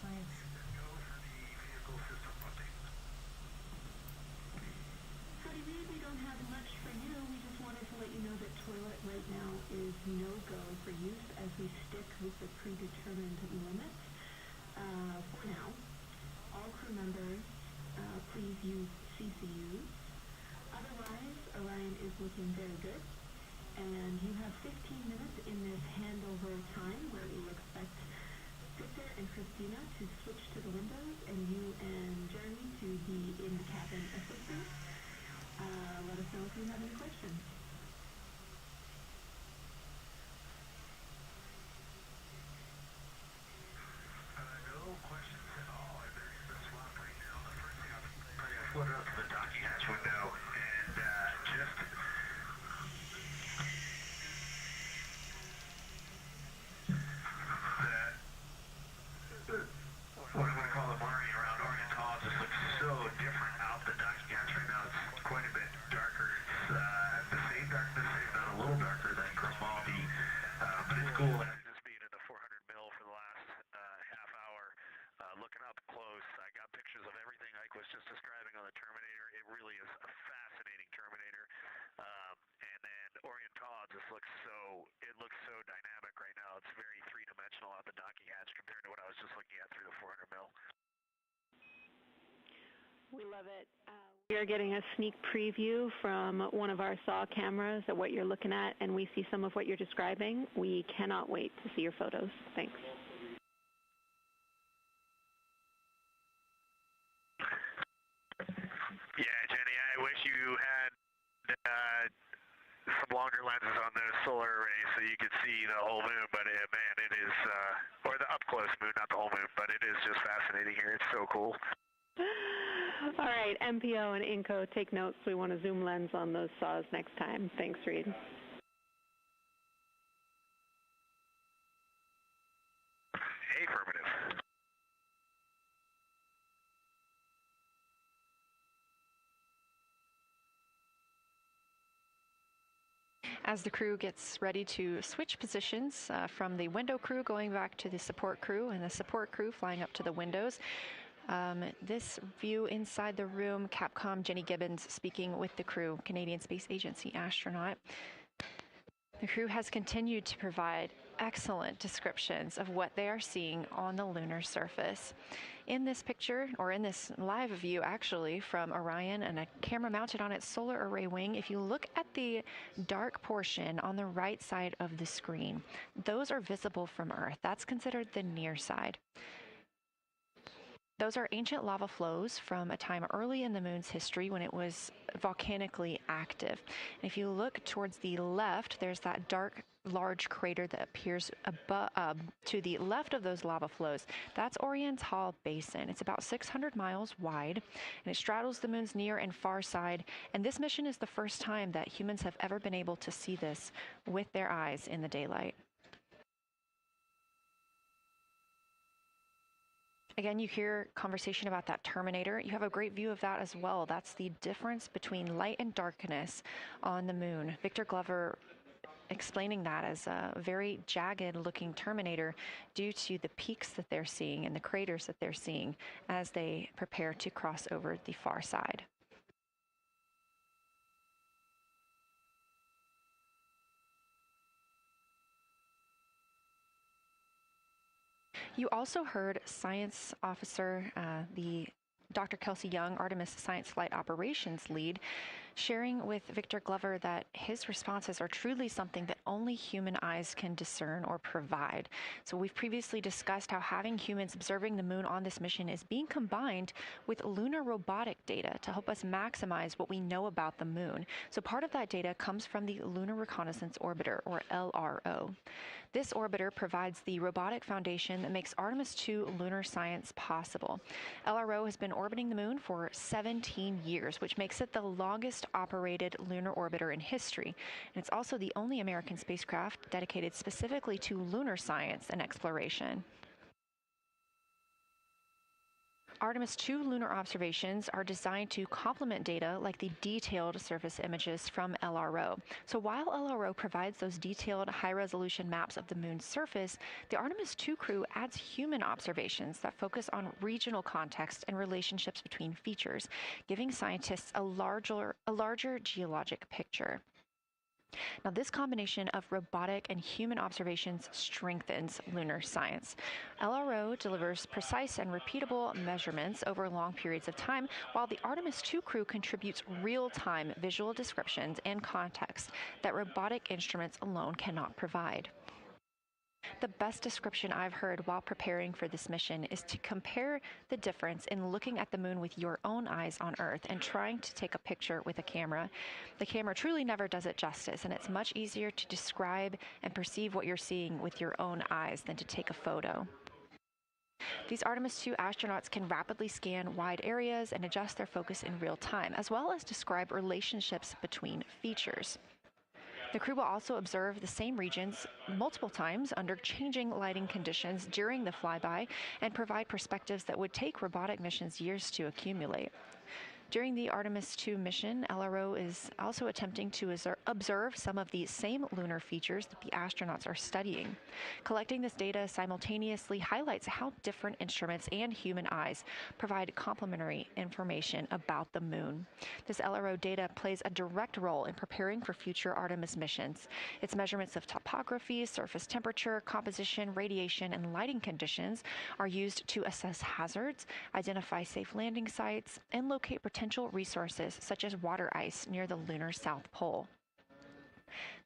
science. Go for the vehicle system update. So really we don't have much for you. We just wanted to let you know that toilet right now is no-go for use as we stick with the predetermined limits for now. All crew members, please use CCUs. Otherwise, Orion is looking very good. And you have 15 minutes in this handover time where we expect Victor and Christina to switch to the windows and you and Jeremy to be in the cabin assisting. Let us know if you have any questions. No questions at all. There is a slot right now. The first thing I'm going to float up to the docking hatch window and just what I'm going to call the Mari around ornithologists looks so different out the docking hatch right now. It's quite a bit darker. It's the same darkness, if not a little darker than Grimaldi, but it's cool. Just being in the 400 mil for the last half hour, looking up close, I got pictures of everything Ike was just describing on the Terminator. It really is a fascinating Terminator. And then ornithologists looks so dynamic right now. It's very three-dimensional out the docking hatch compared to what I was just looking at through the 400 mil. We love it. We are getting a sneak preview from one of our SAW cameras at what you're looking at, and we see some of what you're describing. We cannot wait to see your photos. Thanks. Yeah, Jenny, I wish you had some longer lenses on the solar array so you could see the whole moon, but man, it is, or the up-close moon, not the whole moon, but it is just fascinating here. It's so cool. All right, MPO and INCO, take notes. We want a zoom lens on those saws next time. Thanks, Reed. Affirmative. As the crew gets ready to switch positions from the window crew going back to the support crew and the support crew flying up to the windows, this view inside the room, Capcom Jenny Gibbons speaking with the crew, Canadian Space Agency astronaut. The crew has continued to provide excellent descriptions of what they are seeing on the lunar surface. In this picture, or in this live view actually, from Orion and a camera mounted on its solar array wing, if you look at the dark portion on the right side of the screen, those are visible from Earth. That's considered the near side. Those are ancient lava flows from a time early in the moon's history when it was volcanically active. And if you look towards the left, there's that dark, large crater that appears above, to the left of those lava flows. That's Oriental Basin. It's about 600 miles wide, and it straddles the moon's near and far side. And this mission is the first time that humans have ever been able to see this with their eyes in the daylight. Again, you hear conversation about that Terminator. You have a great view of that as well. That's the difference between light and darkness on the moon. Victor Glover explaining that as a very jagged looking Terminator due to the peaks that they're seeing and the craters that they're seeing as they prepare to cross over the far side. You also heard science officer, the Dr. Kelsey Young, Artemis Science Flight Operations lead, sharing with Victor Glover that his responses are truly something that only human eyes can discern or provide. So we've previously discussed how having humans observing the moon on this mission is being combined with lunar robotic data to help us maximize what we know about the moon. So part of that data comes from the Lunar Reconnaissance Orbiter, or LRO. This orbiter provides the robotic foundation that makes Artemis II lunar science possible. LRO has been orbiting the moon for 17 years, which makes it the longest operated lunar orbiter in history. And it's also the only American spacecraft dedicated specifically to lunar science and exploration. Artemis II lunar observations are designed to complement data like the detailed surface images from LRO. So while LRO provides those detailed high-resolution maps of the moon's surface, the Artemis II crew adds human observations that focus on regional context and relationships between features, giving scientists a larger geologic picture. Now, this combination of robotic and human observations strengthens lunar science. LRO delivers precise and repeatable measurements over long periods of time, while the Artemis II crew contributes real-time visual descriptions and context that robotic instruments alone cannot provide. The best description I've heard while preparing for this mission is to compare the difference in looking at the moon with your own eyes on Earth and trying to take a picture with a camera. The camera truly never does it justice, and it's much easier to describe and perceive what you're seeing with your own eyes than to take a photo. These Artemis II astronauts can rapidly scan wide areas and adjust their focus in real time, as well as describe relationships between features. The crew will also observe the same regions multiple times under changing lighting conditions during the flyby and provide perspectives that would take robotic missions years to accumulate. During the Artemis II mission, LRO is also attempting to observe some of the same lunar features that the astronauts are studying. Collecting this data simultaneously highlights how different instruments and human eyes provide complementary information about the moon. This LRO data plays a direct role in preparing for future Artemis missions. Its measurements of topography, surface temperature, composition, radiation, and lighting conditions are used to assess hazards, identify safe landing sites, and locate potential resources such as water ice near the lunar South Pole.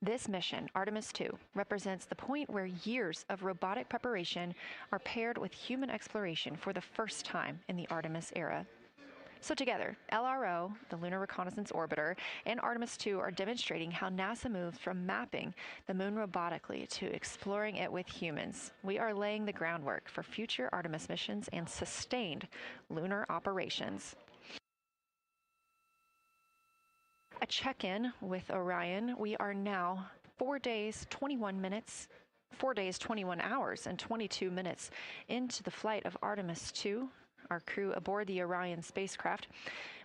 This mission, Artemis II, represents the point where years of robotic preparation are paired with human exploration for the first time in the Artemis era. So together, LRO, the Lunar Reconnaissance Orbiter, and Artemis II are demonstrating how NASA moves from mapping the moon robotically to exploring it with humans. We are laying the groundwork for future Artemis missions and sustained lunar operations. A check-in with Orion. We are now 4 days, 21 hours, and 22 minutes into the flight of Artemis II, our crew aboard the Orion spacecraft.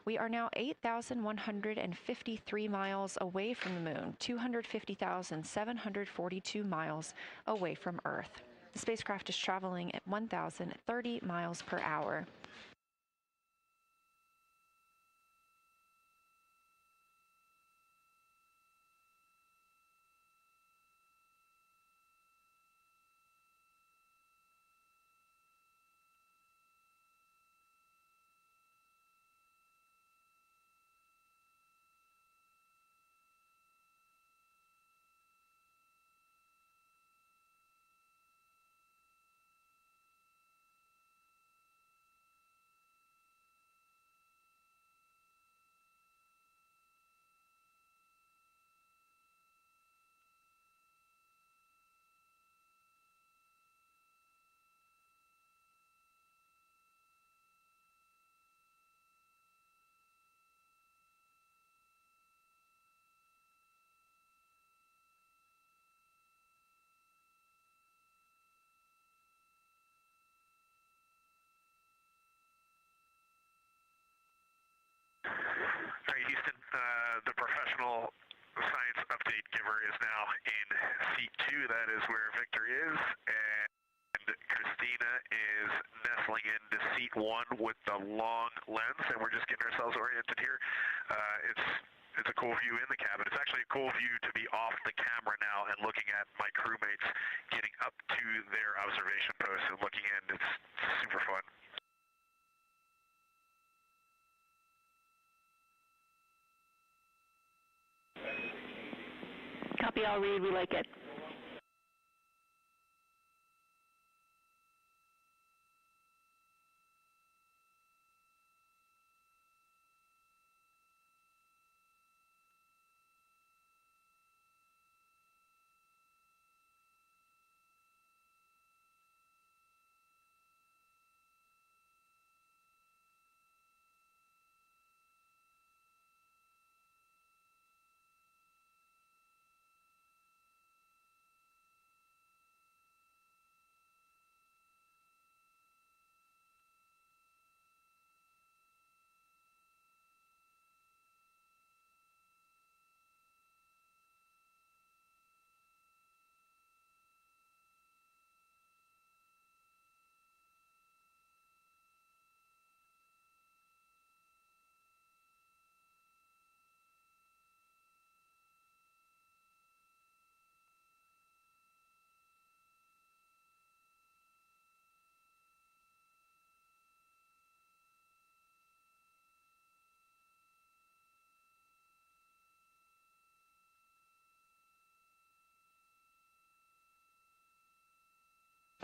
We are now 8,153 miles away from the moon, 250,742 miles away from Earth. The spacecraft is traveling at 1,030 miles per hour. All right, Houston, the professional science update giver is now in seat 2. That is where Victor is, and Christina is nestling into seat 1 with the long lens, and we're just getting ourselves oriented here. It's a cool view in the cabin. It's actually a cool view to be off the camera now and looking at my crewmates getting up to their observation posts and looking in. It's super fun. Copy all, read, we like it.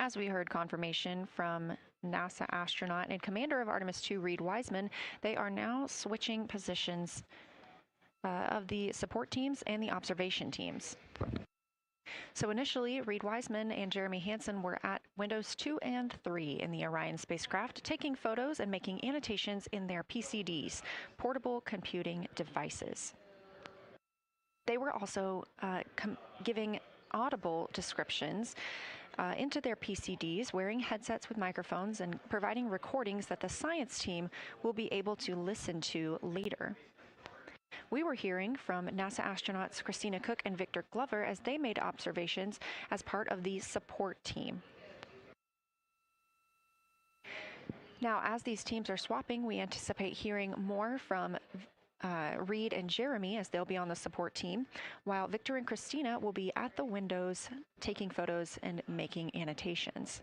As we heard confirmation from NASA astronaut and commander of Artemis II, Reed Wiseman, they are now switching positions of the support teams and the observation teams. So initially, Reed Wiseman and Jeremy Hansen were at windows 2 and 3 in the Orion spacecraft, taking photos and making annotations in their PCDs, portable computing devices. They were also giving audible descriptions into their PCDs, wearing headsets with microphones and providing recordings that the science team will be able to listen to later. We were hearing from NASA astronauts Christina Cook and Victor Glover as they made observations as part of the support team. Now, as these teams are swapping, we anticipate hearing more from Reed and Jeremy as they'll be on the support team, while Victor and Christina will be at the windows taking photos and making annotations.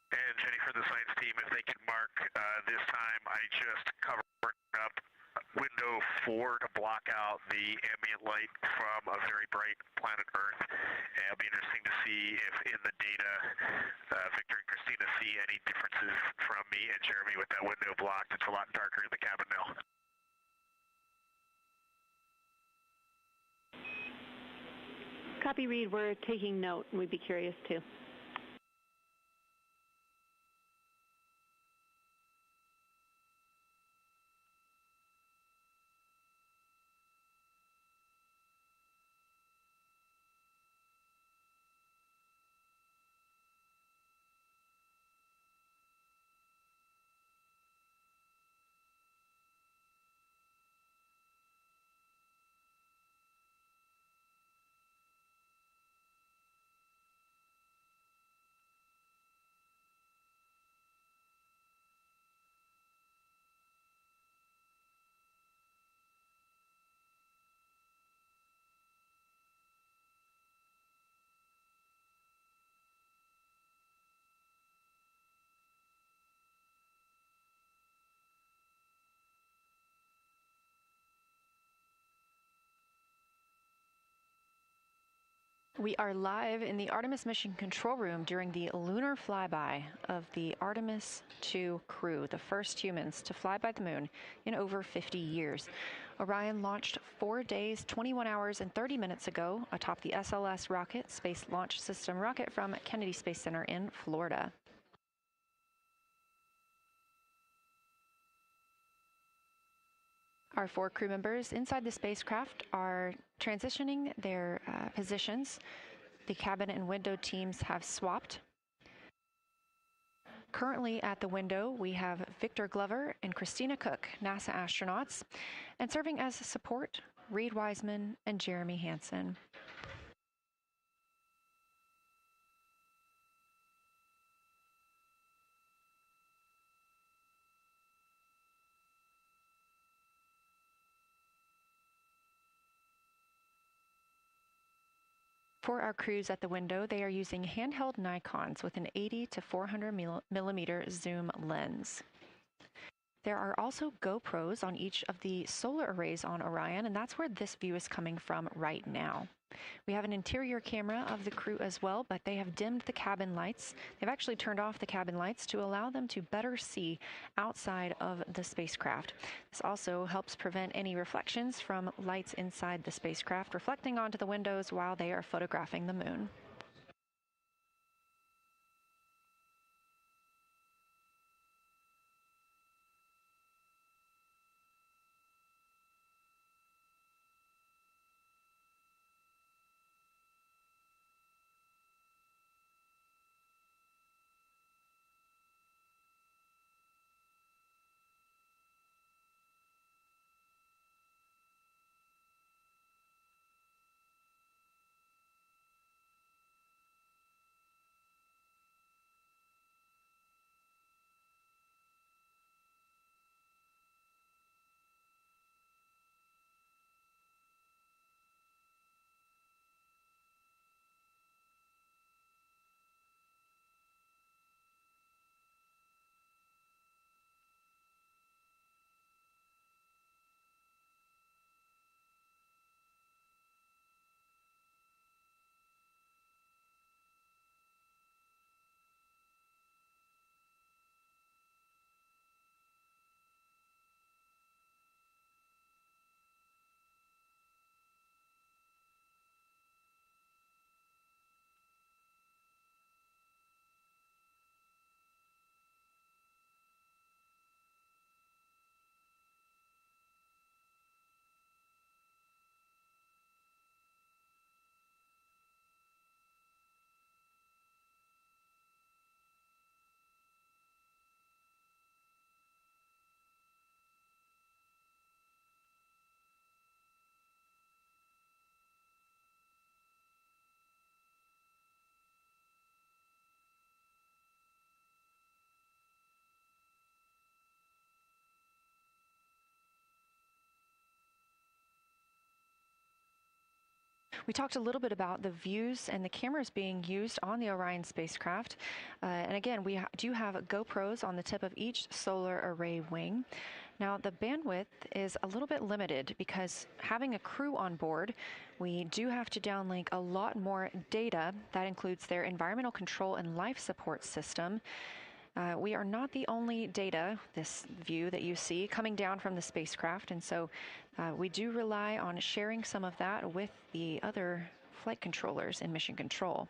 And Jenny, for the science team, if they can mark this time, I just covered up window 4 to block out the ambient light from a very bright planet Earth. And it'll be interesting to see if in the data Victor and Christina see any differences from me and Jeremy with that window blocked. It's a lot darker in the cabin now. Copy, Reed. We're taking note, and we'd be curious too. We are live in the Artemis mission control room during the lunar flyby of the Artemis II crew, the first humans to fly by the moon in over 50 years. Orion launched 4 days, 21 hours, and 30 minutes ago atop the SLS rocket, Space Launch System rocket from Kennedy Space Center in Florida. Our 4 crew members inside the spacecraft are transitioning their positions. The cabin and window teams have swapped. Currently at the window, we have Victor Glover and Christina Cook, NASA astronauts, and serving as support, Reed Wiseman and Jeremy Hansen. For our crews at the window, they are using handheld Nikons with an 80 to 400 millimeter zoom lens. There are also GoPros on each of the solar arrays on Orion, and that's where this view is coming from right now. We have an interior camera of the crew as well, but they have dimmed the cabin lights. They've actually turned off the cabin lights to allow them to better see outside of the spacecraft. This also helps prevent any reflections from lights inside the spacecraft reflecting onto the windows while they are photographing the moon. We talked a little bit about the views and the cameras being used on the Orion spacecraft. And again, we do have GoPros on the tip of each solar array wing. Now, the bandwidth is a little bit limited because having a crew on board, we do have to downlink a lot more data. That includes their environmental control and life support system. We are not the only data, this view that you see, coming down from the spacecraft, and so we do rely on sharing some of that with the other flight controllers in mission control.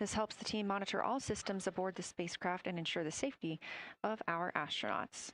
This helps the team monitor all systems aboard the spacecraft and ensure the safety of our astronauts.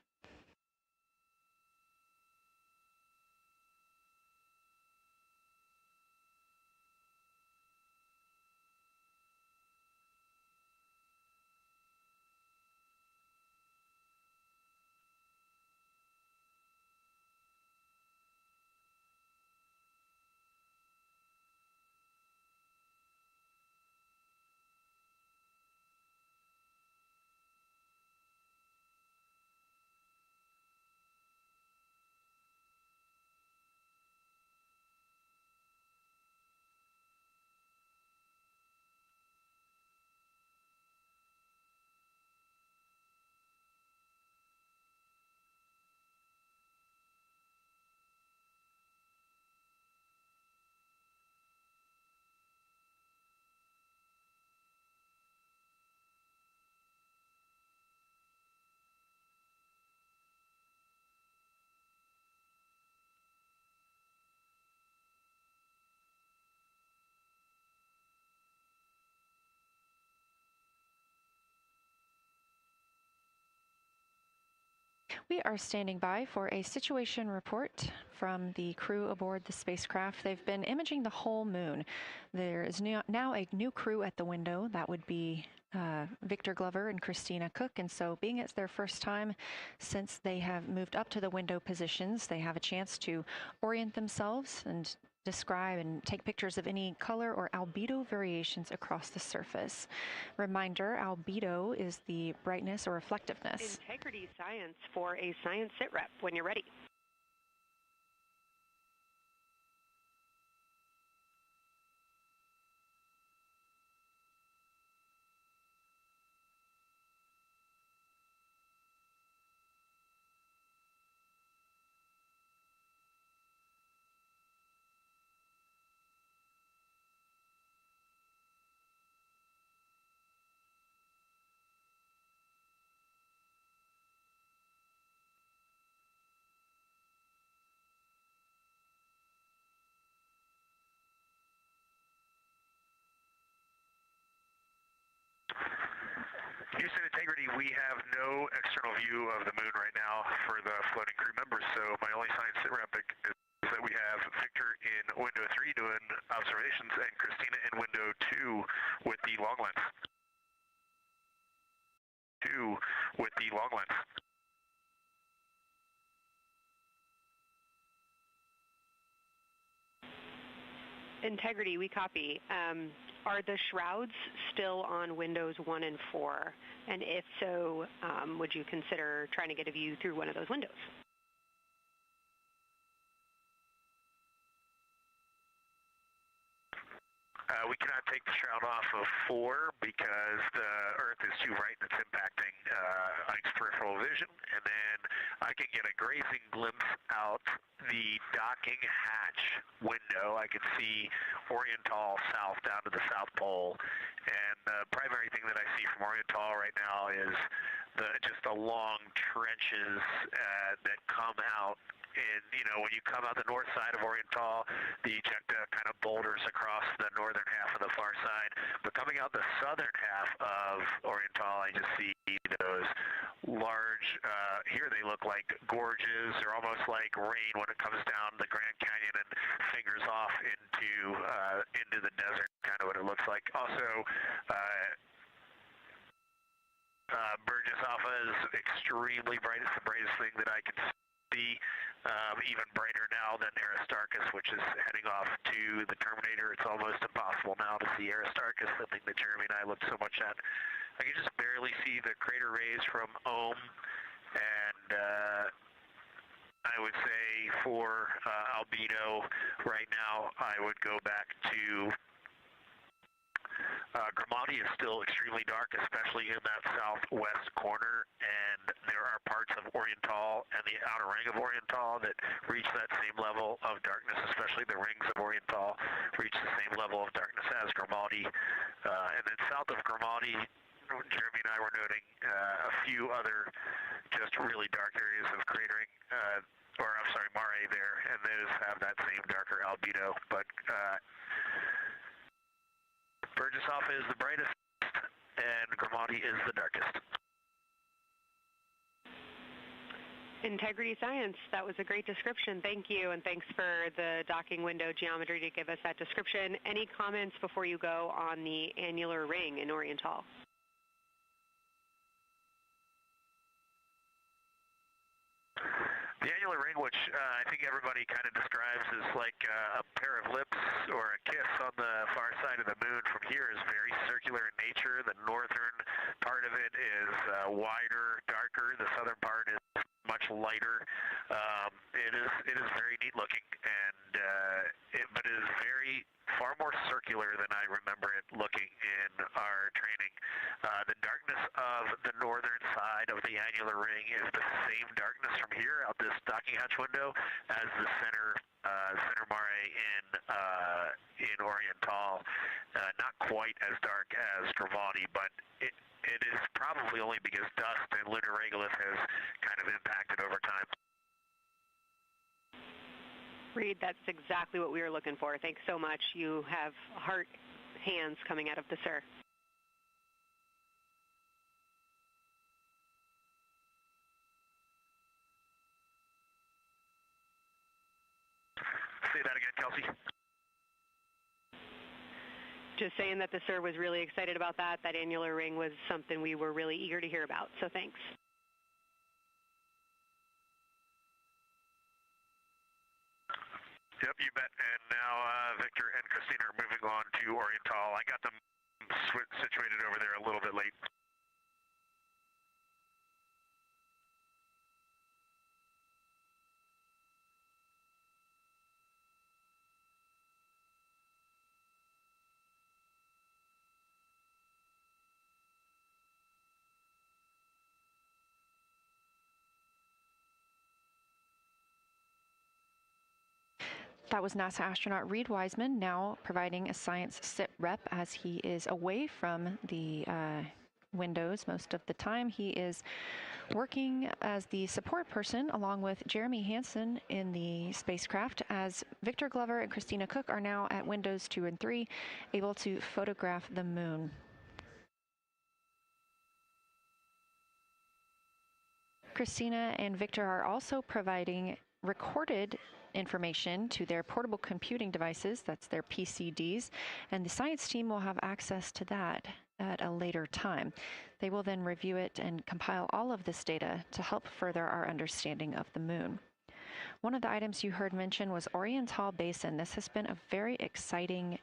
We are standing by for a situation report from the crew aboard the spacecraft. They've been imaging the whole moon. There is now a new crew at the window. That would be Victor Glover and Christina Cook. And so, being it's their first time since they have moved up to the window positions, they have a chance to orient themselves and describe and take pictures of any color or albedo variations across the surface. Reminder, albedo is the brightness or reflectiveness. Integrity Science for a science sit rep when you're ready. Houston Integrity, we have no external view of the moon right now for the floating crew members, so my only science sit rep is that we have Victor in window 3 doing observations and Christina in window 2 with the long lens. 2 with the long lens. Integrity, we copy. Are the shrouds still on windows 1 and 4? And if so, would you consider trying to get a view through one of those windows? We cannot take the shroud off of 4 because the Earth is too bright and it's impacting Ike's peripheral vision. And then I can get a grazing glimpse out the docking hatch window. I can see Oriental south down to the South Pole. And the primary thing that I see from Oriental right now is just the long trenches that come out. And, you know, when you come out the north side of Oriental, the ejecta kind of boulders across the northern half of the far side. But coming out the southern half of Oriental, I just see those large, here they look like gorges. They're almost like rain when it comes down the Grand Canyon and fingers off into the desert, kind of what it looks like. Also, Burgess Alpha is extremely bright. It's the brightest thing that I can see. Even brighter now than Aristarchus, which is heading off to the Terminator. It's almost impossible now to see Aristarchus, the thing that Jeremy and I looked so much at. I can just barely see the crater rays from Ohm, and I would say for albedo right now, I would go back to Grimati is still extremely dark, especially in that southwest corner, and there are parts of Oriental and the outer ring of Oriental that reach that same level of darkness, especially the rings of Oriental reach the same level of darkness as Grimati. And then south of Grimati, Jeremy and I were noting a few other just really dark areas of cratering, mare there, and those have that same darker albedo, but Burgess Alpha is the brightest, and Grimati is the darkest. Integrity Science, that was a great description. Thank you, and thanks for the docking window geometry to give us that description. Any comments before you go on the annular ring in Oriental? The annular ring, which I think everybody kind of describes as like a pair of lips or a kiss on the far side of the moon from here, is very circular in nature. The northern part of it is wider, darker. The southern part is much lighter. It is very neat looking, and but it is far more circular than I remember it looking in our training. The darkness of the northern side of the annular ring is the same darkness from here out this docking hatch window as the center mare in Oriental. Not quite as dark as Grimati, but it is probably only because dust and lunar regolith has kind of impacted over time. Reed, that's exactly what we were looking for. Thanks so much. You have heart hands coming out of the SIR. Say that again, Kelsey. Just saying that the sir was really excited about that. That annular ring was something we were really eager to hear about, so thanks. Yep, you bet. And now Victor and Christina are moving on to Oriental. I got them situated over there a little bit late. That was NASA astronaut Reed Wiseman, now providing a science sit rep as he is away from the windows most of the time. He is working as the support person along with Jeremy Hansen in the spacecraft, as Victor Glover and Christina Cook are now at windows 2 and 3, able to photograph the moon. Christina and Victor are also providing recorded information to their portable computing devices, that's their PCDs, and the science team will have access to that at a later time. They will then review it and compile all of this data to help further our understanding of the moon. One of the items you heard mentioned was Oriental Basin. This has been a very exciting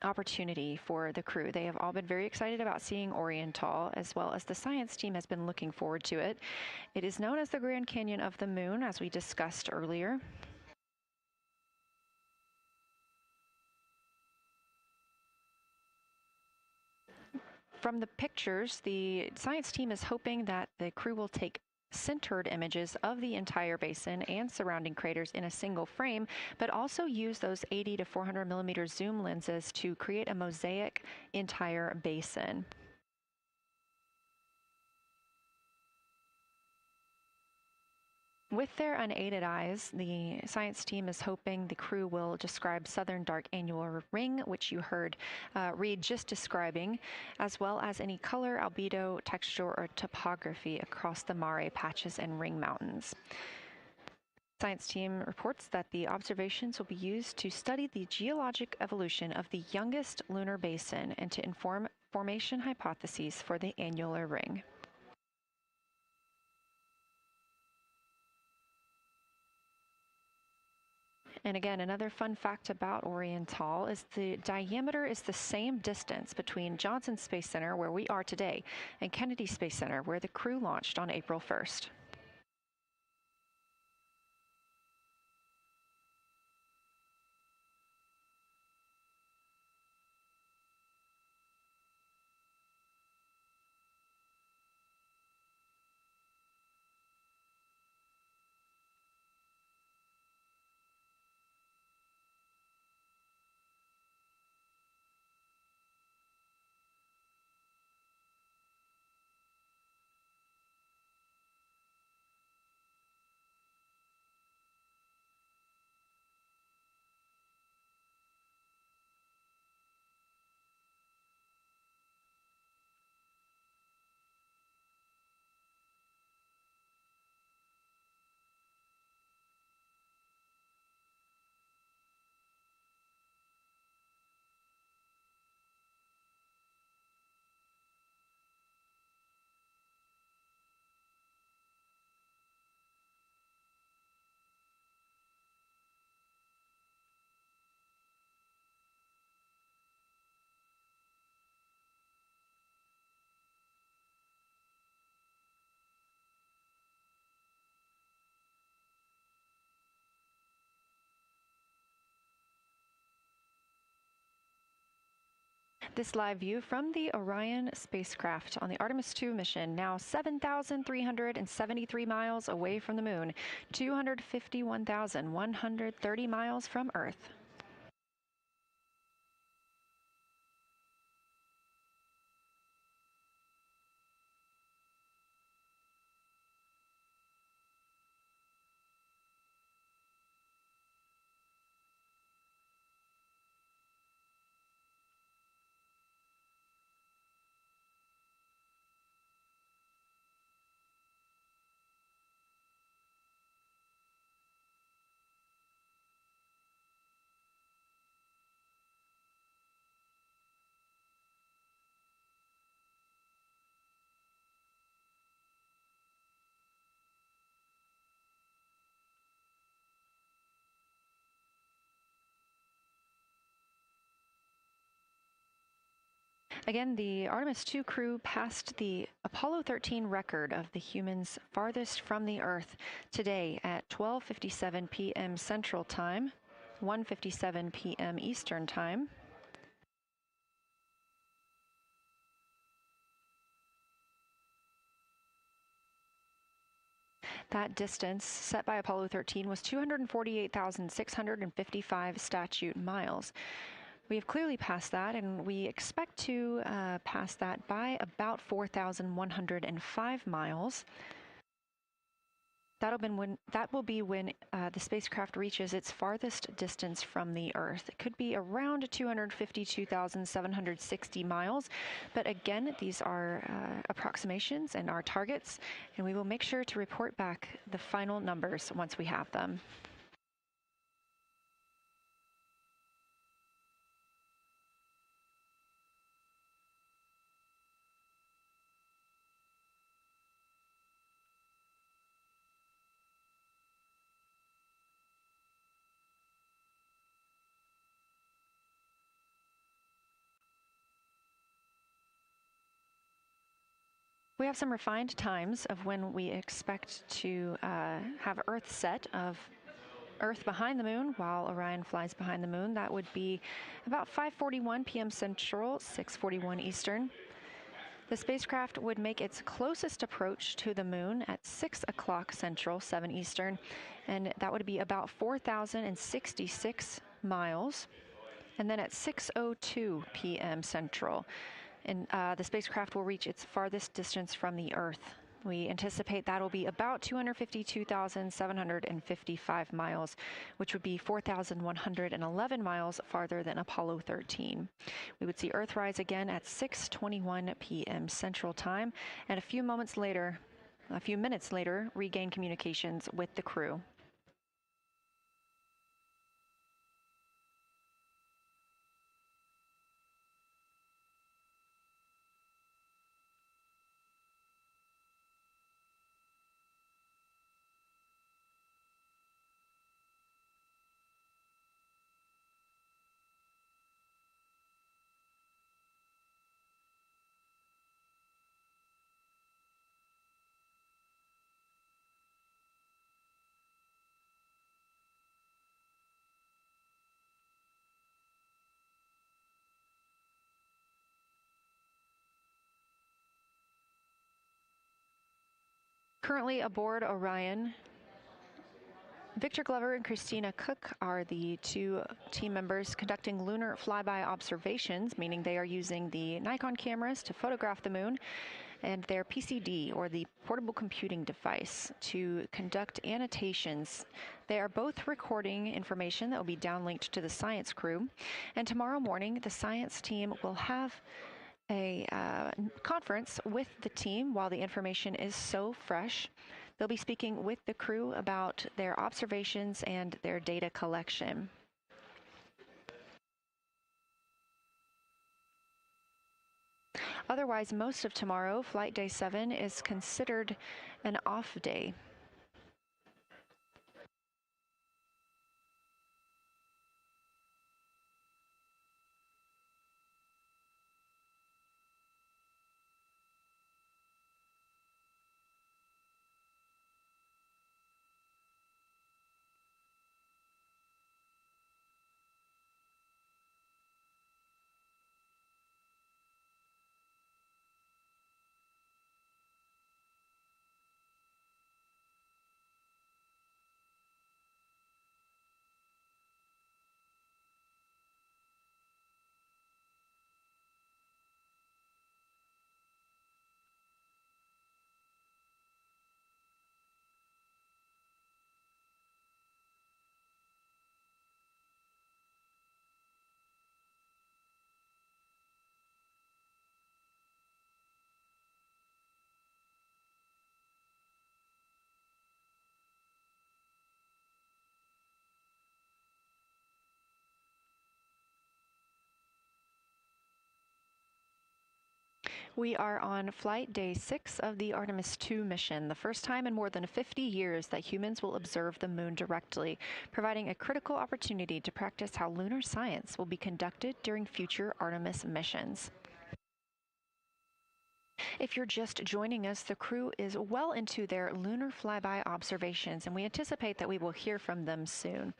opportunity for the crew. They have all been very excited about seeing Oriental, as well as the science team has been looking forward to it. It is known as the Grand Canyon of the Moon, as we discussed earlier. From the pictures, the science team is hoping that the crew will take centered images of the entire basin and surrounding craters in a single frame, but also use those 80 to 400 millimeter zoom lenses to create a mosaic entire basin. With their unaided eyes, the science team is hoping the crew will describe Southern Dark Annular Ring, which you heard Reed just describing, as well as any color, albedo, texture, or topography across the Mare patches and ring mountains. Science team reports that the observations will be used to study the geologic evolution of the youngest lunar basin and to inform formation hypotheses for the annular ring. And again, another fun fact about Oriental is the diameter is the same distance between Johnson Space Center, where we are today, and Kennedy Space Center, where the crew launched on April 1st. This live view from the Orion spacecraft on the Artemis II mission, now 7,373 miles away from the moon, 251,130 miles from Earth. Again, the Artemis II crew passed the Apollo 13 record of the humans farthest from the Earth today at 12:57 p.m. Central Time, 1:57 p.m. Eastern Time. That distance set by Apollo 13 was 248,655 statute miles. We have clearly passed that, and we expect to pass that by about 4,105 miles. That will be when the spacecraft reaches its farthest distance from the Earth. It could be around 252,760 miles, but again, these are approximations and our targets, and we will make sure to report back the final numbers once we have them. We have some refined times of when we expect to have Earth set of Earth behind the moon while Orion flies behind the moon. That would be about 5:41 p.m. Central, 6:41 Eastern. The spacecraft would make its closest approach to the moon at 6 o'clock Central, 7 Eastern, and that would be about 4,066 miles. And then at 6:02 p.m. Central, and the spacecraft will reach its farthest distance from the Earth. We anticipate that'll be about 252,755 miles, which would be 4,111 miles farther than Apollo 13. We would see Earthrise again at 6:21 p.m. Central Time, and a few minutes later, regain communications with the crew. Currently aboard Orion, Victor Glover and Christina Cook are the two team members conducting lunar flyby observations, meaning they are using the Nikon cameras to photograph the moon, and their PCD, or the portable computing device, to conduct annotations. They are both recording information that will be downlinked to the science crew, and tomorrow morning the science team will have a conference with the team while the information is so fresh. They'll be speaking with the crew about their observations and their data collection. Otherwise, most of tomorrow, Flight Day 7, is considered an off day. We are on Flight Day 6 of the Artemis II mission, the first time in more than 50 years that humans will observe the moon directly, providing a critical opportunity to practice how lunar science will be conducted during future Artemis missions. If you're just joining us, the crew is well into their lunar flyby observations, and we anticipate that we will hear from them soon.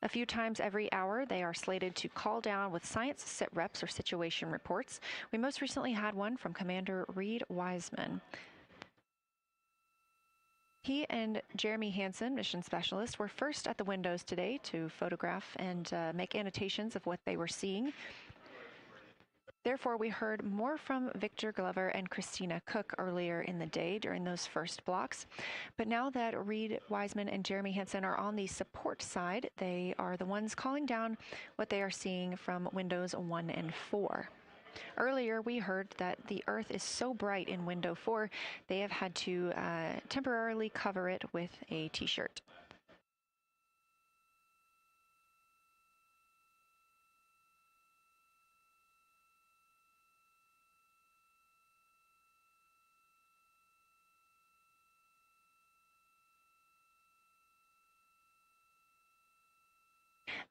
A few times every hour, they are slated to call down with science sit reps or situation reports. We most recently had one from Commander Reed Wiseman. He and Jeremy Hansen, mission specialist, were first at the windows today to photograph and make annotations of what they were seeing. Therefore, we heard more from Victor Glover and Christina Cook earlier in the day during those first blocks. But now that Reed Wiseman and Jeremy Hansen are on the support side, they are the ones calling down what they are seeing from windows 1 and 4. Earlier, we heard that the Earth is so bright in window 4, they have had to temporarily cover it with a t-shirt.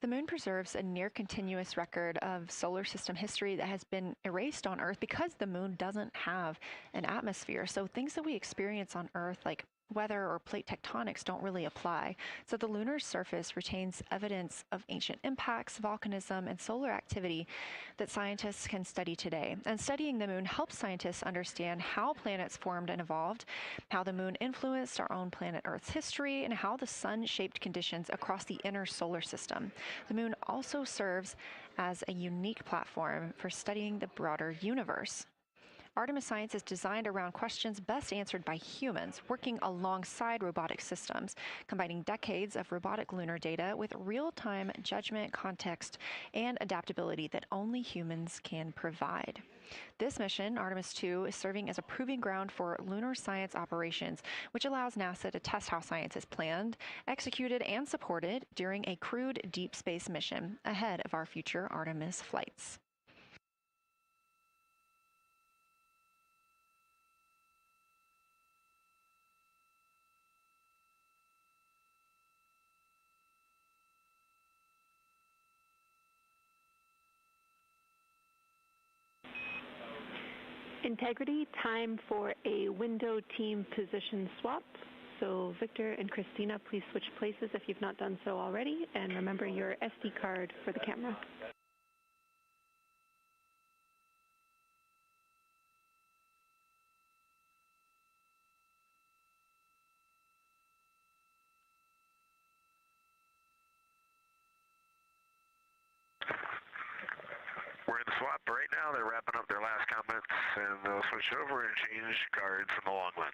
The moon preserves a near-continuous record of solar system history that has been erased on Earth because the moon doesn't have an atmosphere. So things that we experience on Earth, like weather or plate tectonics, don't really apply. So the lunar surface retains evidence of ancient impacts, volcanism, and solar activity that scientists can study today. And studying the moon helps scientists understand how planets formed and evolved, how the moon influenced our own planet Earth's history, and how the sun shaped conditions across the inner solar system. The moon also serves as a unique platform for studying the broader universe. Artemis science is designed around questions best answered by humans, working alongside robotic systems, combining decades of robotic lunar data with real-time judgment, context, and adaptability that only humans can provide. This mission, Artemis II, is serving as a proving ground for lunar science operations, which allows NASA to test how science is planned, executed, and supported during a crewed deep space mission ahead of our future Artemis flights. Integrity, time for a window team position swap. So Victor and Christina, please switch places if you've not done so already, and remember your SD card for the camera. We're in the swap right now. They're wrapping up their last comments, and they'll switch over and change guards from the long lens.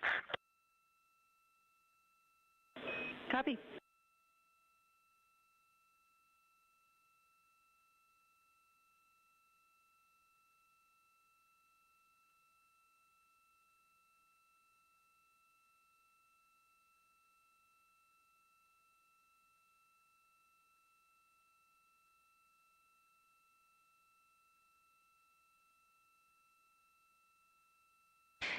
Copy.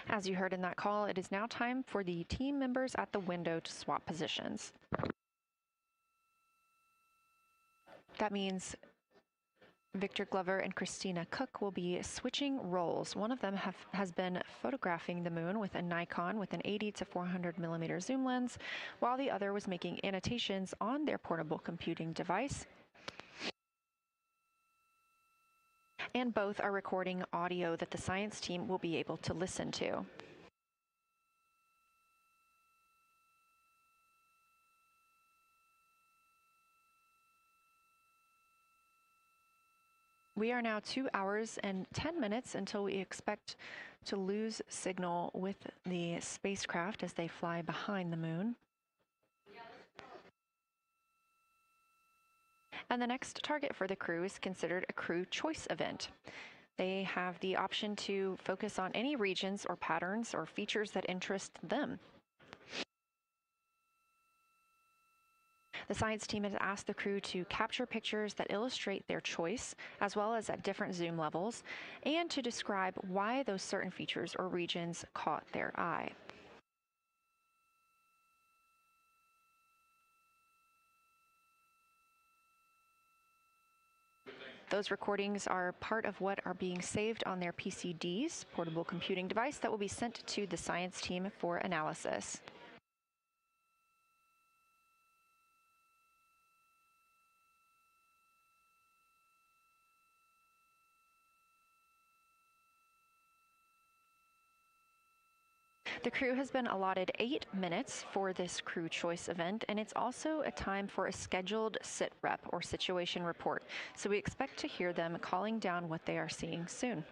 As you heard in that call, it is now time for the team members at the window to swap positions. That means Victor Glover and Christina Cook will be switching roles. One of them has been photographing the moon with a Nikon with an 80 to 400 millimeter zoom lens, while the other was making annotations on their portable computing device. And both are recording audio that the science team will be able to listen to. We are now 2 hours and 10 minutes until we expect to lose signal with the spacecraft as they fly behind the moon. And the next target for the crew is considered a crew choice event. They have the option to focus on any regions or patterns or features that interest them. The science team has asked the crew to capture pictures that illustrate their choice, as well as at different zoom levels, and to describe why those certain features or regions caught their eye. Those recordings are part of what are being saved on their PCDs, portable computing device, that will be sent to the science team for analysis. The crew has been allotted 8 minutes for this crew choice event, and it's also a time for a scheduled sit rep or situation report. So we expect to hear them calling down what they are seeing soon.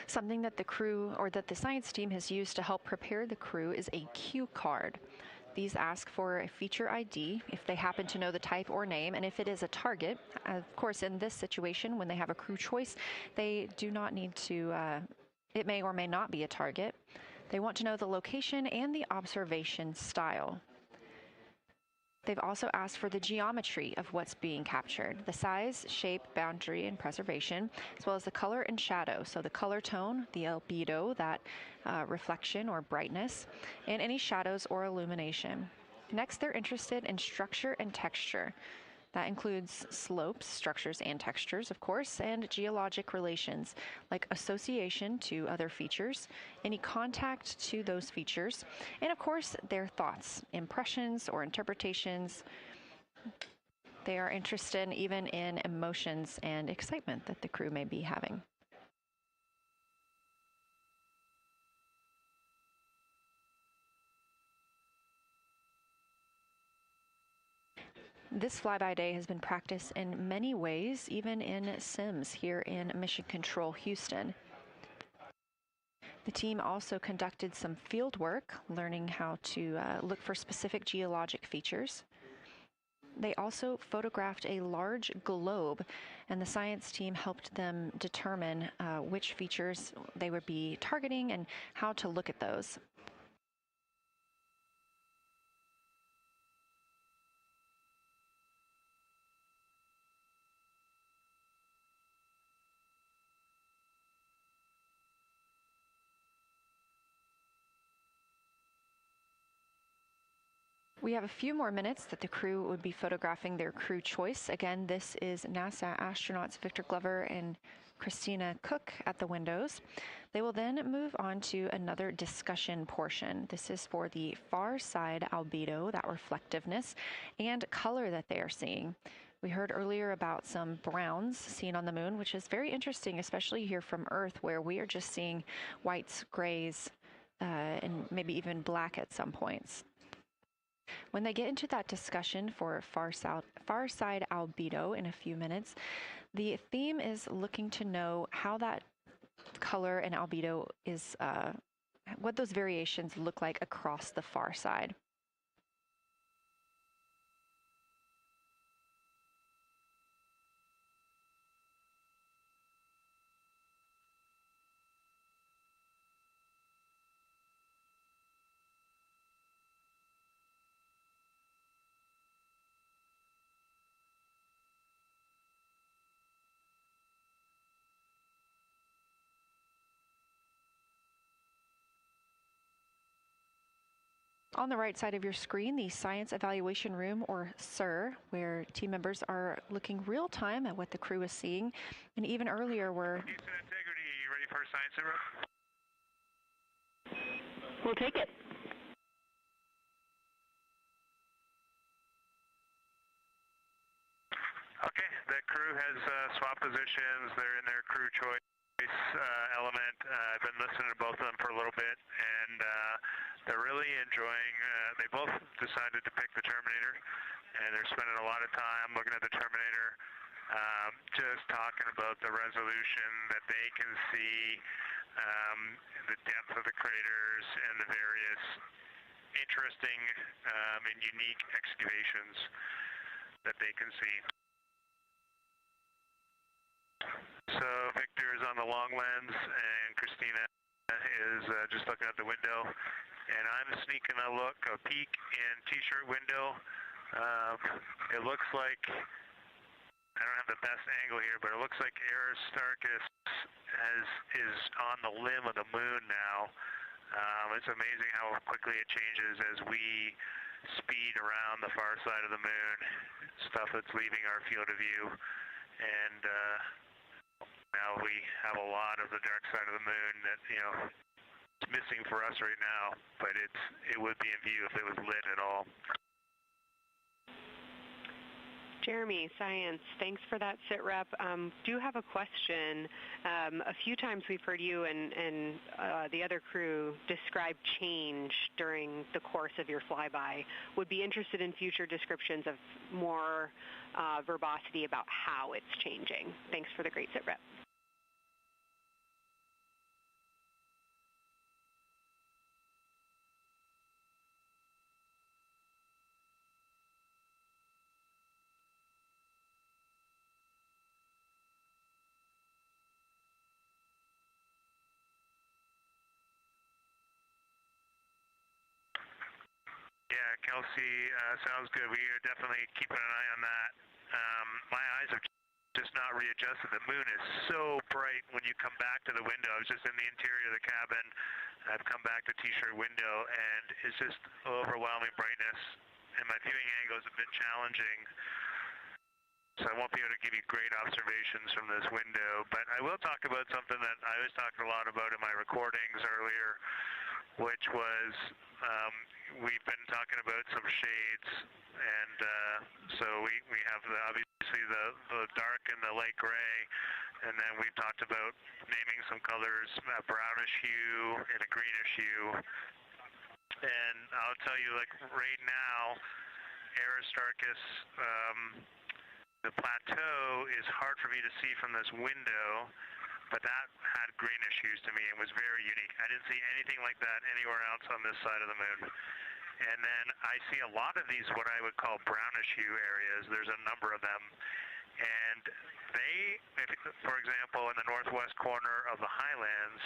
Something that the crew or that the science team has used to help prepare the crew is a cue card. These ask for a feature ID if they happen to know the type or name, and if it is a target. Of course, in this situation, when they have a crew choice, they do not need to, it may or may not be a target. They want to know the location and the observation style. They've also asked for the geometry of what's being captured, the size, shape, boundary, and preservation, as well as the color and shadow. So the color tone, the albedo, that reflection or brightness, and any shadows or illumination. Next, they're interested in structure and texture. That includes slopes, structures, and textures, of course, and geologic relations, like association to other features, any contact to those features, and of course, their thoughts, impressions, or interpretations. They are interested even in emotions and excitement that the crew may be having. This flyby day has been practiced in many ways, even in Sims here in Mission Control Houston. The team also conducted some field work, learning how to look for specific geologic features. They also photographed a large globe, and the science team helped them determine which features they would be targeting and how to look at those. We have a few more minutes that the crew would be photographing their crew choice. Again, this is NASA astronauts Victor Glover and Christina Cook at the windows. They will then move on to another discussion portion. This is for the far side albedo, that reflectiveness, and color that they are seeing. We heard earlier about some browns seen on the moon, which is very interesting, especially here from Earth, where we are just seeing whites, grays, and maybe even black at some points. When they get into that discussion for far side albedo in a few minutes, the theme is looking to know how that color and albedo is, what those variations look like across the far side. On the right side of your screen, the Science Evaluation Room, or SIR, where team members are looking real time at what the crew is seeing. And even earlier, we're... Houston Integrity, you ready for a science zero? We'll take it. Okay, the crew has swapped positions. They're in their crew choice element. I've been listening to both of them for a little bit, and they're really enjoying, they both decided to pick the Terminator, and they're spending a lot of time looking at the Terminator, just talking about the resolution that they can see, the depth of the craters, and the various interesting and unique excavations that they can see. So Victor is on the long lens, and Christina is just looking out the window, and I'm sneaking a peek in T-shirt window. It looks like, I don't have the best angle here, but it looks like Aristarchus is on the limb of the moon now. It's amazing how quickly it changes as we speed around the far side of the moon, stuff that's leaving our field of view. And now we have a lot of the dark side of the moon that, it's missing for us right now, but it would be in view if it was lit at all. Jeremy, Science, thanks for that sit rep. Do have a question. A few times we've heard you and the other crew describe change during the course of your flyby. Would be interested in future descriptions of more verbosity about how it's changing. Thanks for the great sit rep. Yeah, Kelsey, sounds good. We are definitely keeping an eye on that. My eyes have just not readjusted. The moon is so bright when you come back to the window. I was just in the interior of the cabin. I've come back to T-shirt window, and it's just overwhelming brightness. And my viewing angle is a bit challenging, so I won't be able to give you great observations from this window. But I will talk about something that I was talking a lot about in my recordings earlier, which was we've been talking about some shades, and so we have obviously the dark and the light gray, and then we've talked about naming some colors, a brownish hue and a greenish hue. And I'll tell you, like right now, Aristarchus, the plateau is hard for me to see from this window, but that had greenish hues to me and was very unique. I didn't see anything like that anywhere else on this side of the moon. And then I see a lot of these, what I would call brownish hue areas. There's a number of them. And they, for example, in the northwest corner of the highlands,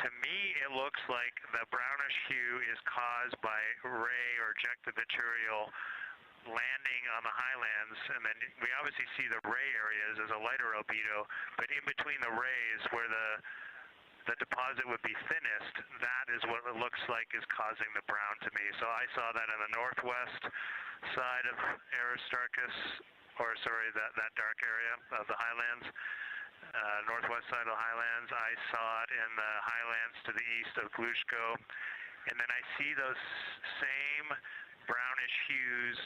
to me it looks like the brownish hue is caused by ray or ejected material landing on the highlands, and then we obviously see the ray areas as a lighter albedo, but in between the rays where the deposit would be thinnest, that is what it looks like is causing the brown to me. So I saw that in the northwest side of Aristarchus, or sorry, that dark area of the highlands, northwest side of the highlands. I saw it in the highlands to the east of Glushko, and then I see those same brownish hues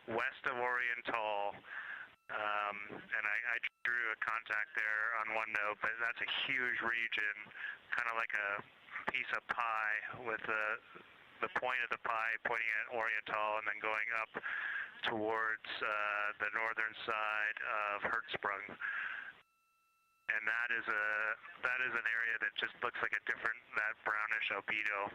west of Oriental, and I drew a contact there on OneNote, but that's a huge region, kind of like a piece of pie with the point of the pie pointing at Oriental and then going up towards the northern side of Hertzsprung. And that is an area that just looks like a different, that brownish albedo.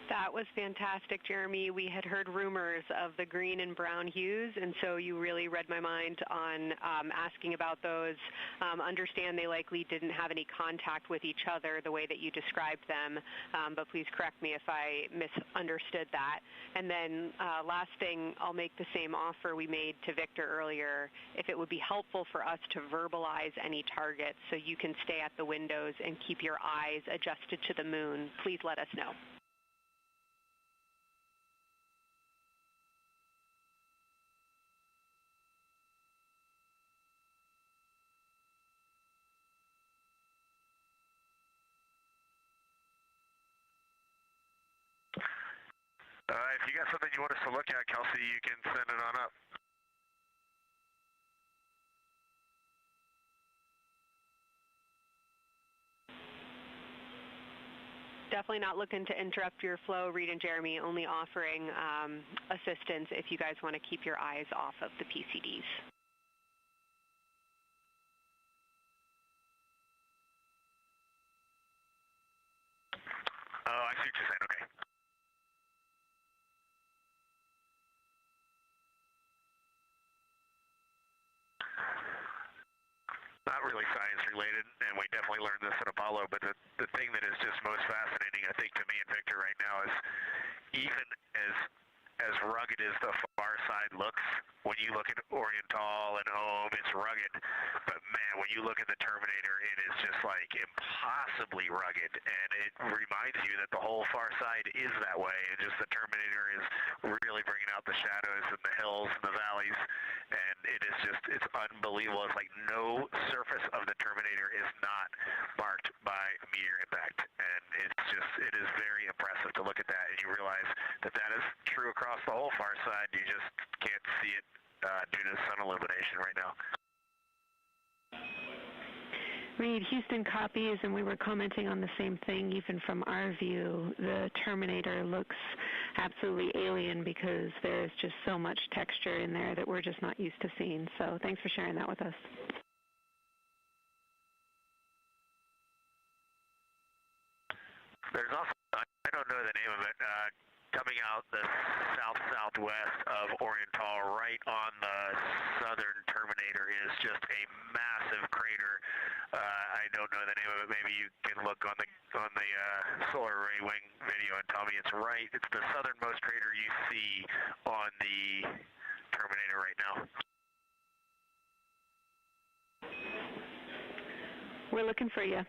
That was fantastic, Jeremy. We had heard rumors of the green and brown hues, and so you really read my mind on asking about those. Understand they likely didn't have any contact with each other the way that you described them, but please correct me if I misunderstood that. And then last thing, I'll make the same offer we made to Victor earlier. If it would be helpful for us to verbalize any targets so you can stay at the windows and keep your eyes adjusted to the moon, please let us know. If you got something you want us to look at, Kelsey, you can send it on up. Definitely not looking to interrupt your flow, Reed and Jeremy, only offering assistance if you guys want to keep your eyes off of the PCDs. Oh, I see what you're saying. Okay. Not really science related, and we definitely learned this at Apollo, but the thing that is just most fascinating, I think, to me and Victor right now is even as rugged as the far side looks, when you look at Oriental and Ohm, it's rugged. But man, when you look at the Terminator, it is just like impossibly rugged, and it reminds you that the whole far side is that way, and just the Terminator is really bringing out the shadows and the hills and the valleys, and it is just, it's unbelievable. It's like no surface of the Terminator is not marked by meteor impact, and it is very impressive to look at that, and you realize that that is true across the whole far side. You just can't see it due to sun illumination right now. Reed, Houston copies, and we were commenting on the same thing. Even from our view, the Terminator looks absolutely alien because there's just so much texture in there that we're just not used to seeing. So thanks for sharing that with us. There's also, I don't know the name of it, coming out the south-southwest of Oriental, right on the southern Terminator, is just a massive crater. I don't know the name of it. Maybe you can look on the solar array wing video and tell me it's right. It's the southernmost crater you see on the Terminator right now. We're looking for you.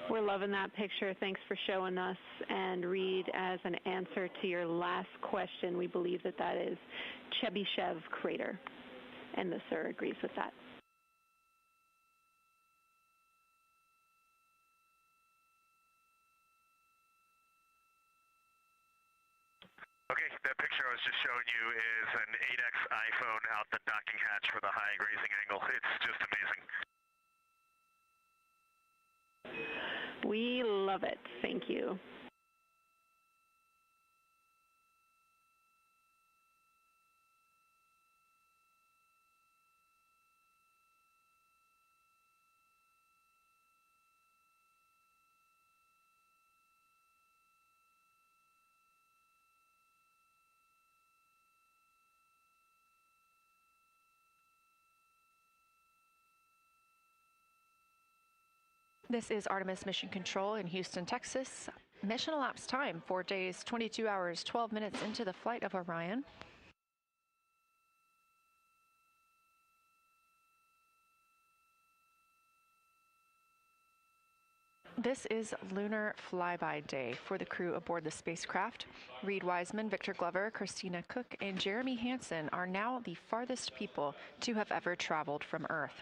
We're loving that picture. Thanks for showing us. And Reed, as an answer to your last question, we believe that that is Chebyshev crater. And the sir agrees with that. Okay, that picture I was just showing you is an 8X iPhone out the docking hatch for the high grazing angle. It's just amazing. We love it. Thank you. This is Artemis Mission Control in Houston, Texas. Mission elapsed time, 4 days, 22 hours, 12 minutes into the flight of Orion. This is Lunar Flyby Day for the crew aboard the spacecraft. Reed Wiseman, Victor Glover, Christina Cook, and Jeremy Hansen are now the farthest people to have ever traveled from Earth.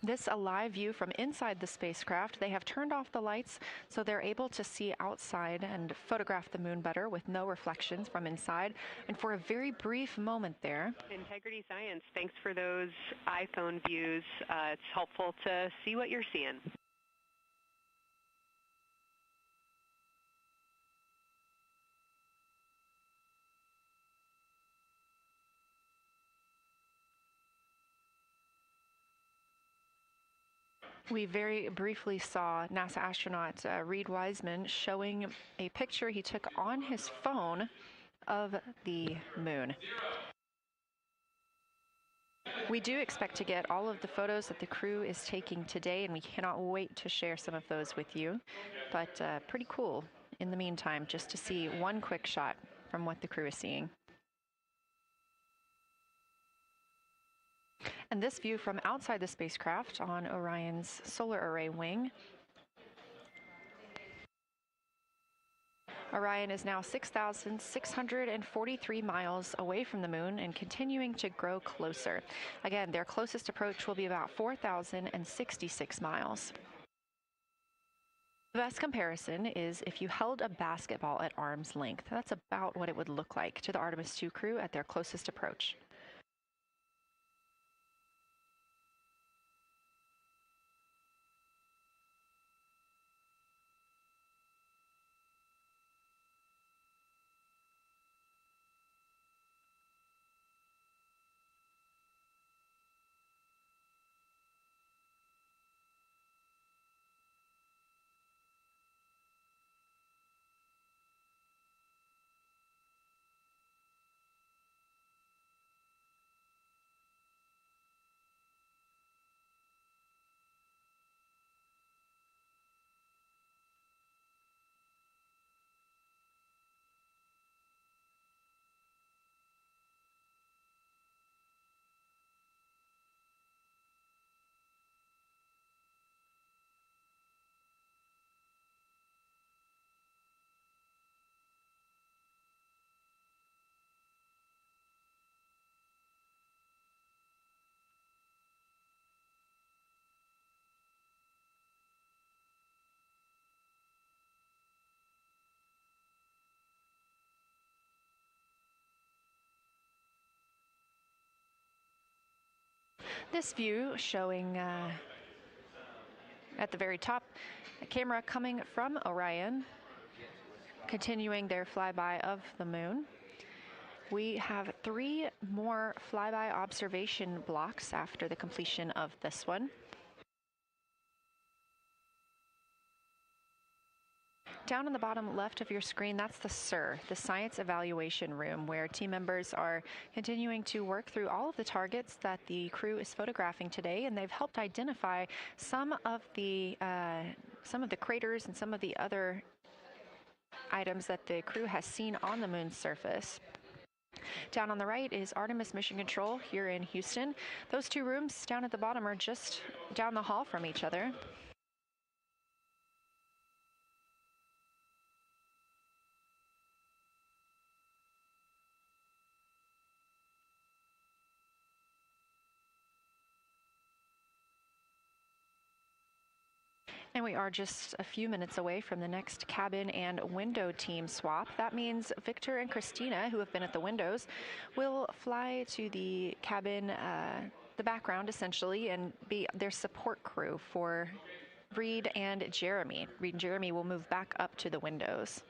This a live view from inside the spacecraft. They have turned off the lights so they're able to see outside and photograph the moon better with no reflections from inside. And for a very brief moment there. Integrity Science, thanks for those iPhone views. It's helpful to see what you're seeing. We very briefly saw NASA astronaut Reed Wiseman showing a picture he took on his phone of the moon. We do expect to get all of the photos that the crew is taking today, and we cannot wait to share some of those with you. But pretty cool in the meantime, just to see one quick shot from what the crew is seeing. And this view from outside the spacecraft on Orion's solar array wing. Orion is now 6,643 miles away from the moon and continuing to grow closer. Again, their closest approach will be about 4,066 miles. The best comparison is if you held a basketball at arm's length. That's about what it would look like to the Artemis II crew at their closest approach. This view showing at the very top, a camera coming from Orion, continuing their flyby of the moon. We have 3 more flyby observation blocks after the completion of this one. Down on the bottom left of your screen, that's the SIR, the Science Evaluation Room, where team members are continuing to work through all of the targets that the crew is photographing today, and they've helped identify some of the craters and some of the other items that the crew has seen on the moon's surface. Down on the right is Artemis Mission Control here in Houston. Those 2 rooms down at the bottom are just down the hall from each other. And we are just a few minutes away from the next cabin and window team swap. That means Victor and Christina, who have been at the windows, will fly to the cabin, the background essentially, and be their support crew for Reed and Jeremy. Reed and Jeremy will move back up to the windows.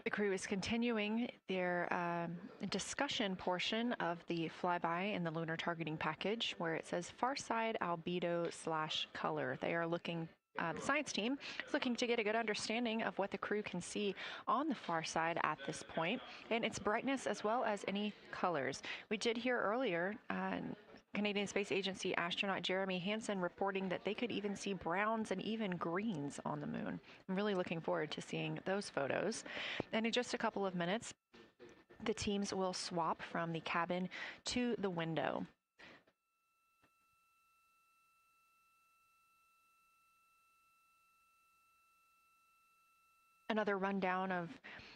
The crew is continuing their discussion portion of the flyby in the lunar targeting package, where it says far side albedo/color. They are looking. The science team is looking to get a good understanding of what the crew can see on the far side at this point, and its brightness as well as any colors. We did hear earlier Canadian Space Agency astronaut Jeremy Hansen reporting that they could even see browns and even greens on the moon. I'm really looking forward to seeing those photos. And in just a couple of minutes, the teams will swap from the cabin to the window. Another rundown of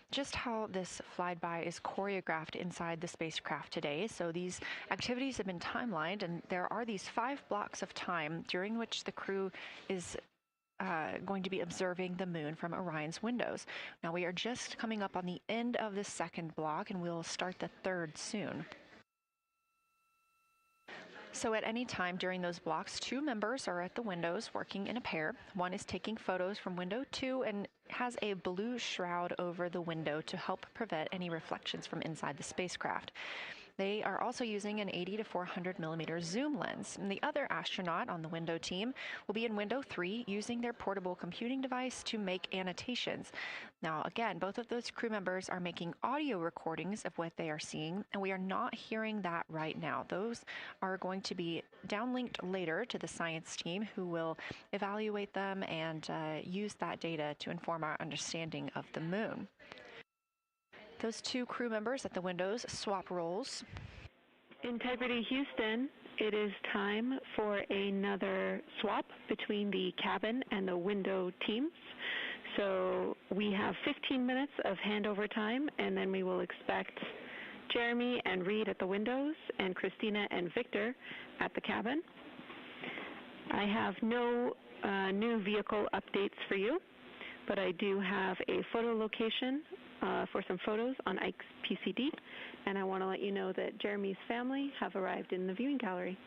just how this flyby is choreographed inside the spacecraft today. So these activities have been timelined, and there are these 5 blocks of time during which the crew is going to be observing the moon from Orion's windows. Now we are just coming up on the end of the second block, and we'll start the third soon. So at any time during those blocks, 2 members are at the windows working in a pair. One is taking photos from window 2 and has a blue shroud over the window to help prevent any reflections from inside the spacecraft. They are also using an 80 to 400 millimeter zoom lens. And the other astronaut on the window team will be in window 3 using their portable computing device to make annotations. Now, again, both of those crew members are making audio recordings of what they are seeing, and we are not hearing that right now. Those are going to be downlinked later to the science team, who will evaluate them and use that data to inform our understanding of the moon. Those 2 crew members at the windows swap roles. Integrity Houston, it is time for another swap between the cabin and the window teams. So we have 15 minutes of handover time, and then we will expect Jeremy and Reed at the windows and Christina and Victor at the cabin. I have no new vehicle updates for you, but I do have a photo location for some photos on Ike's PCD, and I want to let you know that Jeremy's family have arrived in the viewing gallery.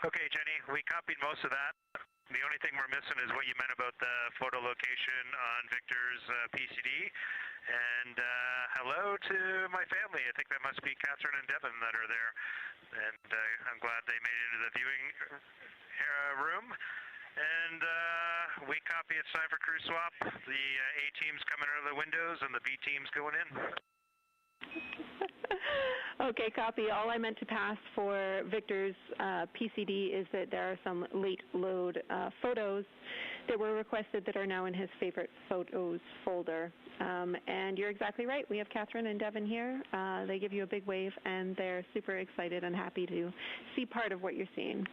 Okay, Jenny, we copied most of that. The only thing we're missing is what you meant about the photo location on Victor's PCD. And hello to my family. I think that must be Catherine and Devin that are there. And I'm glad they made it into the viewing room. And we copy. It's time for crew swap. The A team's coming out of the windows and the B team's going in. Okay, copy. All I meant to pass for Victor's PCD is that there are some late load photos that were requested that are now in his favorite photos folder. And you're exactly right. We have Catherine and Devin here. They give you a big wave, and they're super excited and happy to see part of what you're seeing.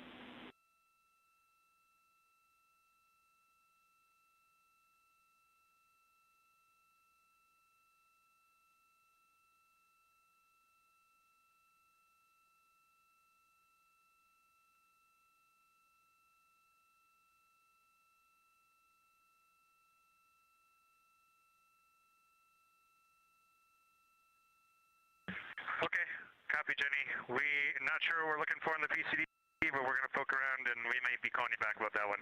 Okay, copy, Jenny. We're not sure what we're looking for in the PCD, but we're going to poke around, and we may be calling you back about that one.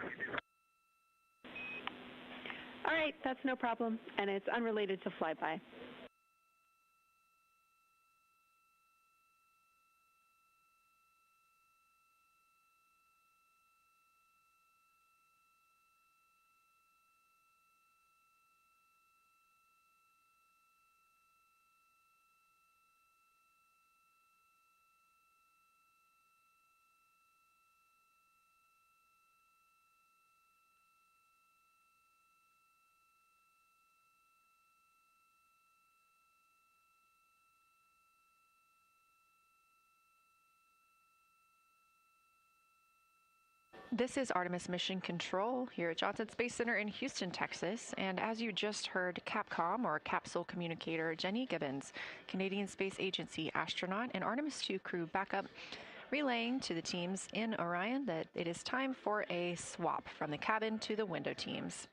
All right, that's no problem, and it's unrelated to flyby. This is Artemis Mission Control here at Johnson Space Center in Houston, Texas. And as you just heard, Capcom, or Capsule Communicator, Jenny Gibbons, Canadian Space Agency astronaut and Artemis II crew backup, relaying to the teams in Orion that it is time for a swap from the cabin to the window teams.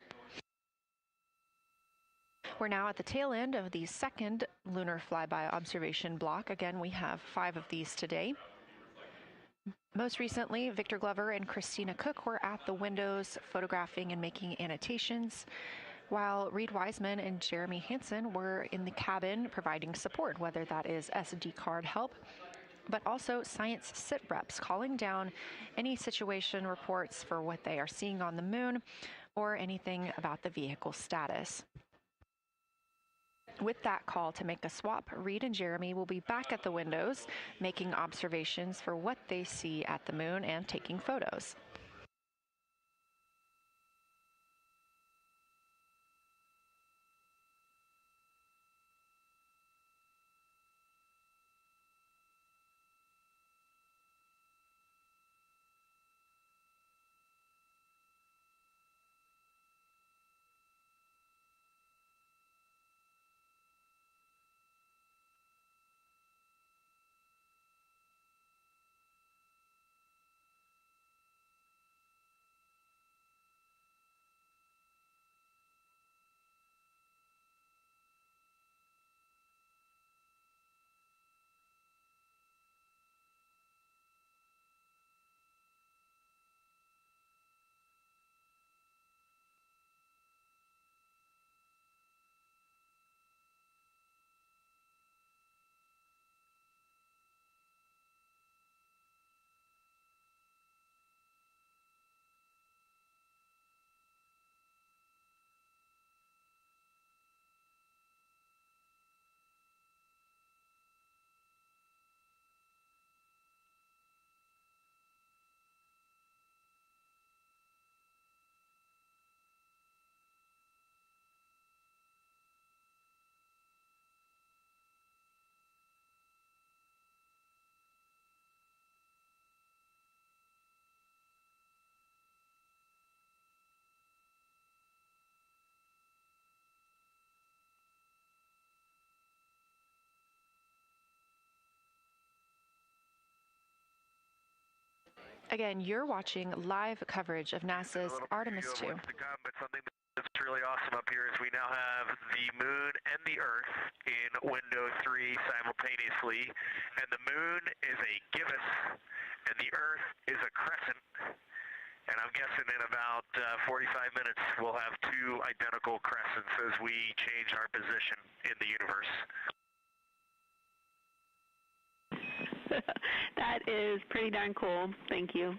We're now at the tail end of the second lunar flyby observation block. Again, we have 5 of these today. Most recently, Victor Glover and Christina Cook were at the windows photographing and making annotations, while Reed Wiseman and Jeremy Hansen were in the cabin providing support, whether that is SD card help, but also science sit reps calling down any situation reports for what they are seeing on the moon or anything about the vehicle status. With that call to make a swap, Reed and Jeremy will be back at the windows, making observations for what they see at the moon and taking photos. Again, you're watching live coverage of NASA's Artemis II. But something that's really awesome up here is we now have the moon and the Earth in window 3 simultaneously, and the moon is a gibbous, and the Earth is a crescent. And I'm guessing in about 45 minutes we'll have 2 identical crescents as we change our position in the universe. That is pretty darn cool. Thank you.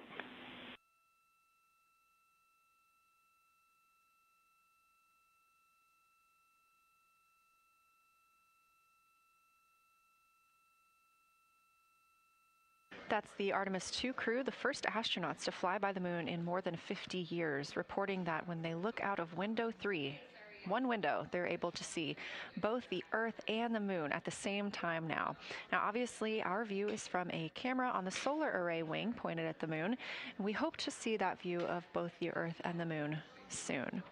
That's the Artemis II crew, the first astronauts to fly by the moon in more than 50 years, reporting that when they look out of window 3, one window, they're able to see both the Earth and the moon at the same time now. Now, obviously, our view is from a camera on the solar array wing pointed at the moon, and we hope to see that view of both the Earth and the moon soon.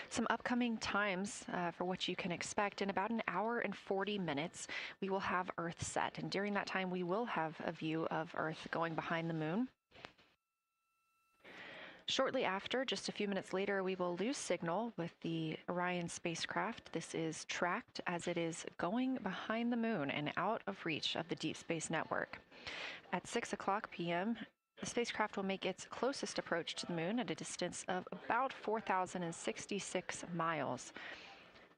Some upcoming times for what you can expect. In about an hour and 40 minutes, we will have Earth set. And during that time, we will have a view of Earth going behind the moon. Shortly after, just a few minutes later, we will lose signal with the Orion spacecraft. This is tracked as it is going behind the moon and out of reach of the Deep Space Network. At 6 o'clock p.m., the spacecraft will make its closest approach to the moon at a distance of about 4,066 miles.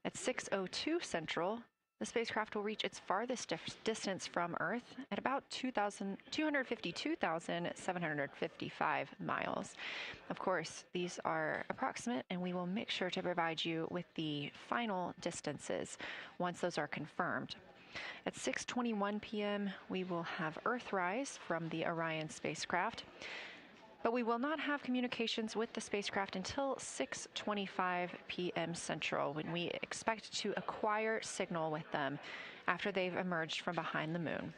At 6:02 Central, the spacecraft will reach its farthest distance from Earth at about 252,755 miles. Of course, these are approximate, and we will make sure to provide you with the final distances once those are confirmed. At 6:21 p.m., we will have Earthrise from the Orion spacecraft, but we will not have communications with the spacecraft until 6:25 p.m. Central, when we expect to acquire signal with them after they've emerged from behind the moon.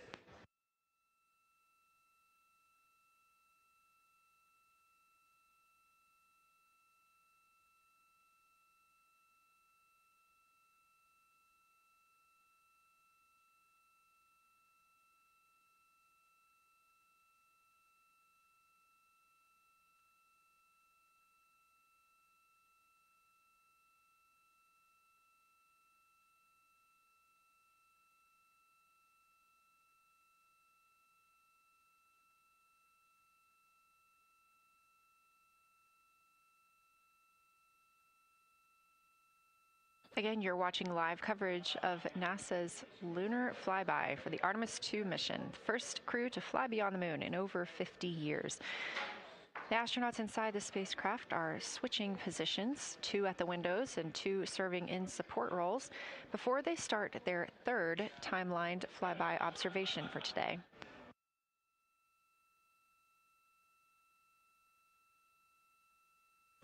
Again, you're watching live coverage of NASA's lunar flyby for the Artemis II mission, the first crew to fly beyond the moon in over 50 years. The astronauts inside the spacecraft are switching positions, 2 at the windows and 2 serving in support roles, before they start their third timelined flyby observation for today.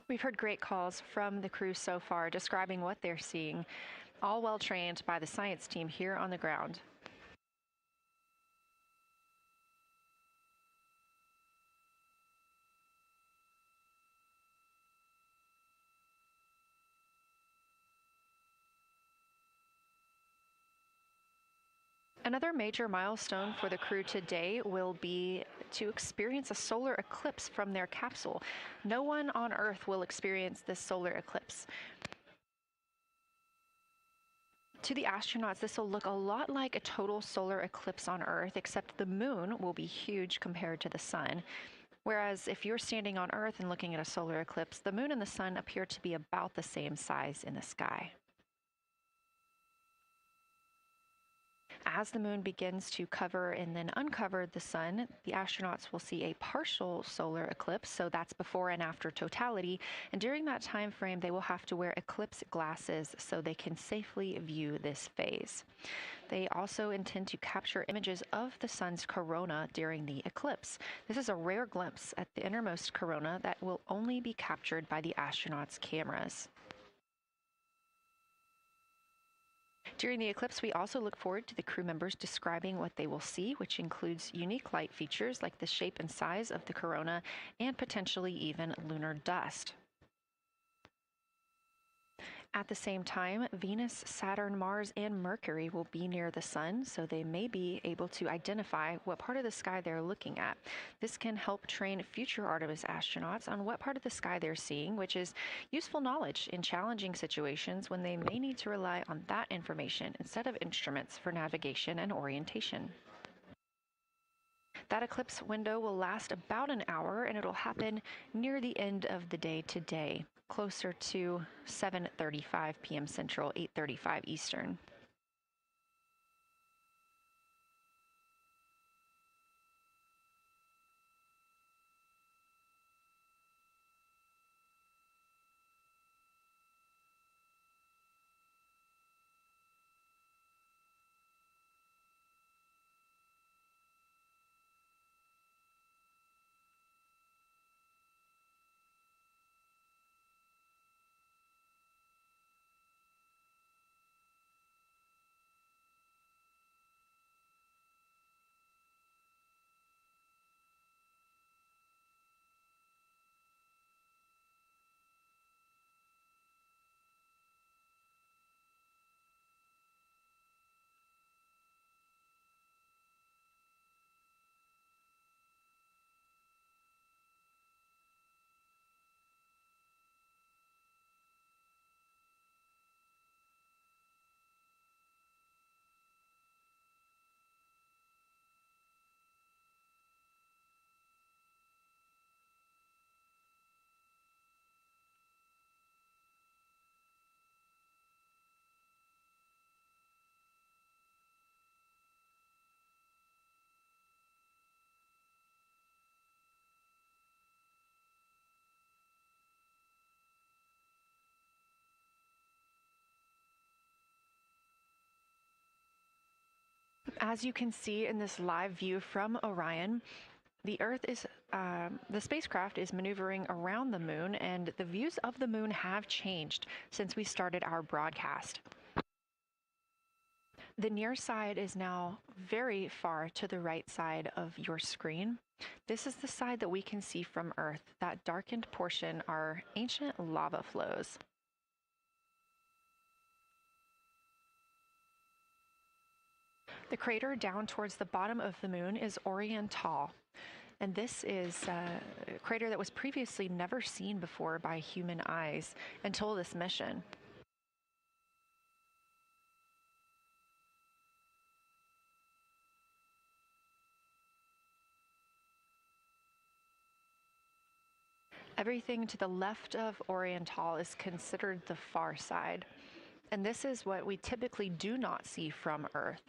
We've heard great calls from the crew so far describing what they're seeing, all well trained by the science team here on the ground. Another major milestone for the crew today will be to experience a solar eclipse from their capsule. No one on Earth will experience this solar eclipse. To the astronauts, this will look a lot like a total solar eclipse on Earth, except the moon will be huge compared to the sun. Whereas if you're standing on Earth and looking at a solar eclipse, the moon and the sun appear to be about the same size in the sky. As the moon begins to cover and then uncover the sun, the astronauts will see a partial solar eclipse, so that's before and after totality, and during that time frame they will have to wear eclipse glasses so they can safely view this phase. They also intend to capture images of the sun's corona during the eclipse. This is a rare glimpse at the innermost corona that will only be captured by the astronauts' cameras. During the eclipse, we also look forward to the crew members describing what they will see, which includes unique light features like the shape and size of the corona and potentially even lunar dust. At the same time, Venus, Saturn, Mars, and Mercury will be near the sun, so they may be able to identify what part of the sky they're looking at. This can help train future Artemis astronauts on what part of the sky they're seeing, which is useful knowledge in challenging situations when they may need to rely on that information instead of instruments for navigation and orientation. That eclipse window will last about an hour, and it'll happen near the end of the day today, closer to 7:35 p.m. Central, 8:35 Eastern. As you can see in this live view from Orion, the spacecraft is maneuvering around the moon, and the views of the moon have changed since we started our broadcast. The near side is now very far to the right side of your screen. This is the side that we can see from Earth. That darkened portion are ancient lava flows. The crater down towards the bottom of the moon is Oriental, and this is a crater that was previously never seen before by human eyes until this mission. Everything to the left of Oriental is considered the far side. And this is what we typically do not see from Earth.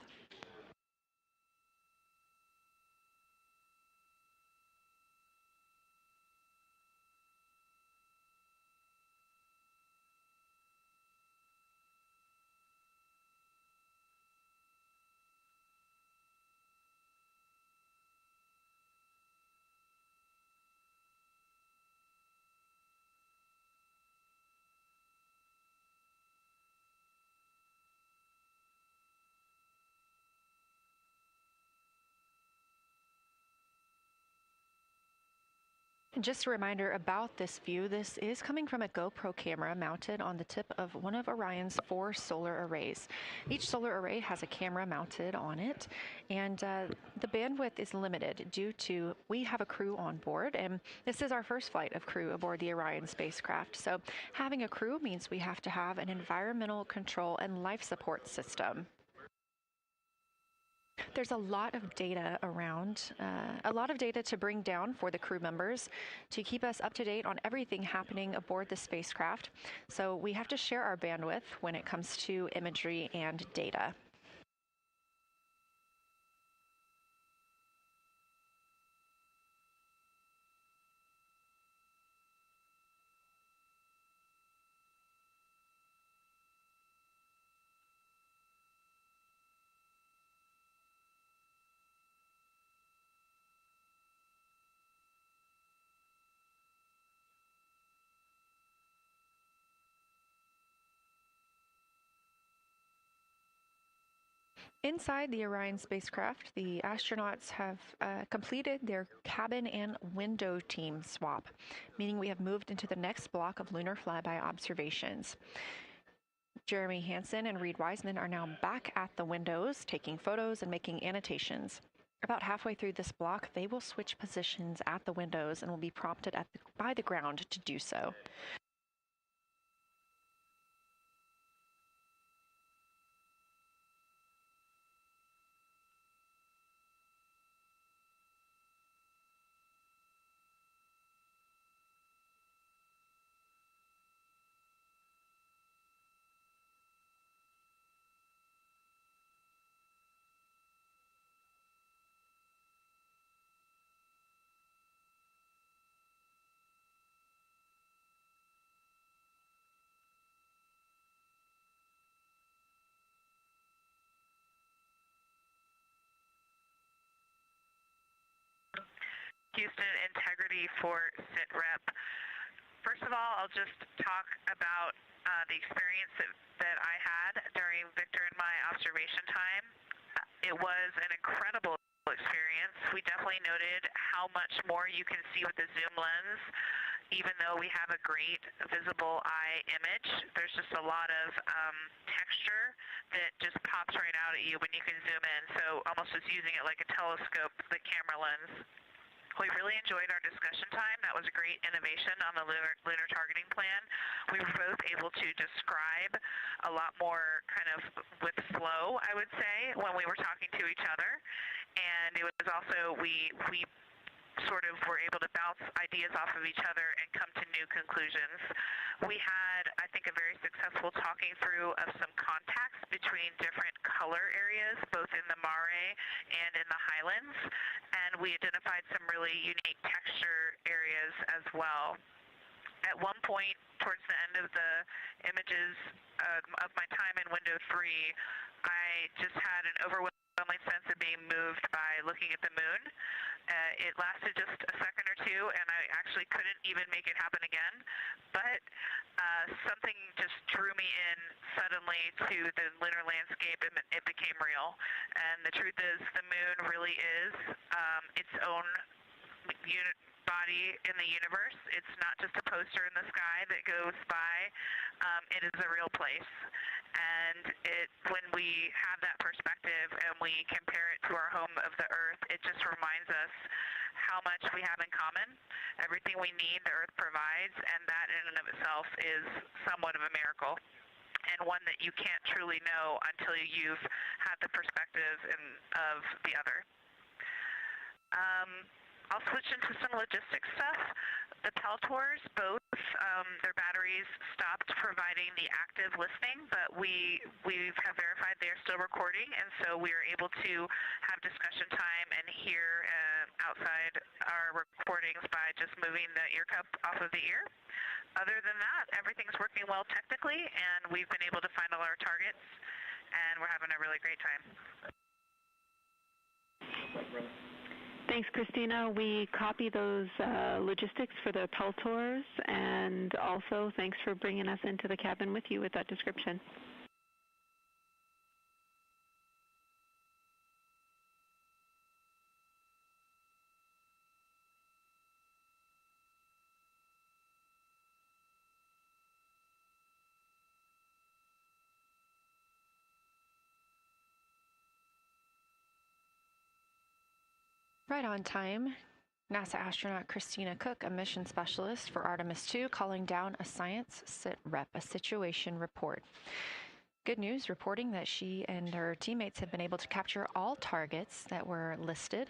And just a reminder about this view, this is coming from a GoPro camera mounted on the tip of one of Orion's 4 solar arrays. Each solar array has a camera mounted on it, and the bandwidth is limited due to we have a crew on board, and this is our first flight of crew aboard the Orion spacecraft. So having a crew means we have to have an environmental control and life support system. There's a lot of data around, a lot of data to bring down for the crew members to keep us up to date on everything happening aboard the spacecraft. So we have to share our bandwidth when it comes to imagery and data. Inside the Orion spacecraft, the astronauts have completed their cabin and window team swap, meaning we have moved into the next block of lunar flyby observations. Jeremy Hansen and Reed Wiseman are now back at the windows, taking photos and making annotations. About halfway through this block, they will switch positions at the windows and will be prompted by the ground to do so. Houston integrity for SITREP. First of all, I'll just talk about the experience that I had during Victor and my observation time. It was an incredible experience. We definitely noted how much more you can see with the zoom lens. Even though we have a great visible eye image, there's just a lot of texture that just pops right out at you when you can zoom in. So almost just using it like a telescope, the camera lens. We really enjoyed our discussion time. That was a great innovation on the lunar targeting plan. We were both able to describe a lot more kind of with flow, I would say, when we were talking to each other. And it was also, we sort of were able to bounce ideas off of each other and come to new conclusions. We had, I think, a very successful talking through of some contacts between different color areas, both in the mare and in the highlands, and we identified some really unique texture areas as well. At one point, towards the end of the images of my time in window 3, I just had an overwhelming sense of being moved by looking at the moon. It lasted just a second or two, and I actually couldn't even make it happen again. But something just drew me in suddenly to the lunar landscape, and it became real. And the truth is, the moon really is its own body in the universe. It's not just a poster in the sky that goes by. It is a real place. And when we have that perspective and we compare it to our home of the Earth, it just reminds us how much we have in common. Everything we need, the Earth provides, and that in and of itself is somewhat of a miracle, and one that you can't truly know until you've had the perspective of the other. I'll switch into some logistics stuff. The Peltors, both their batteries stopped providing the active listening, but we have verified they are still recording, and so we are able to have discussion time and hear outside our recordings by just moving the ear cup off of the ear. Other than that, everything's working well technically, and we've been able to find all our targets, and we're having a really great time. Thanks, Christina. We copy those logistics for the Peltors, and also thanks for bringing us into the cabin with you with that description. Right on time. NASA astronaut Christina Cook, a mission specialist for Artemis II, calling down a science sit rep, a situation report. Good news, reporting that she and her teammates have been able to capture all targets that were listed.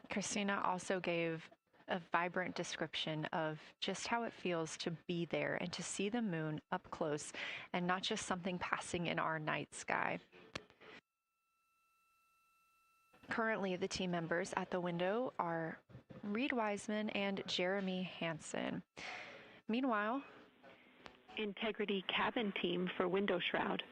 Christina also gave a vibrant description of just how it feels to be there and to see the moon up close and not just something passing in our night sky. Currently, the team members at the window are Reed Wiseman and Jeremy Hansen. Meanwhile, Integrity cabin team for window shroud.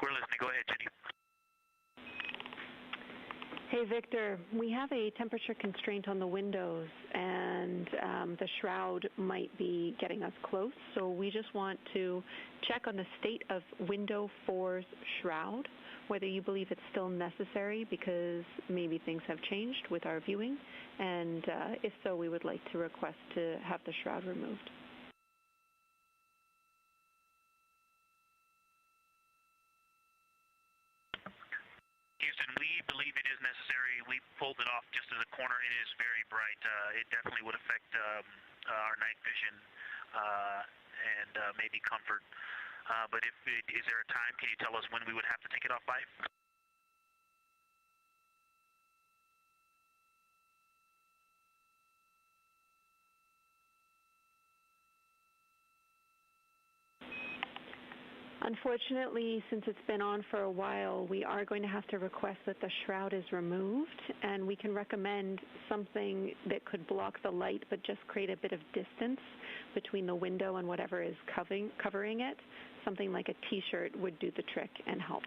We're listening. Go ahead, Jenny. Hey, Victor, we have a temperature constraint on the windows, and the shroud might be getting us close, so we just want to check on the state of window 4's shroud, whether you believe it's still necessary because maybe things have changed with our viewing, and if so, we would like to request to have the shroud removed. Houston, we believe it is necessary. We pulled it off just as a corner. It is very bright. It definitely would affect our night vision and maybe comfort. But is there a time? Can you tell us when we would have to take it off by? Unfortunately, since it's been on for a while, we are going to have to request that the shroud is removed, and we can recommend something that could block the light but just create a bit of distance between the window and whatever is covering it. Something like a T-shirt would do the trick and help.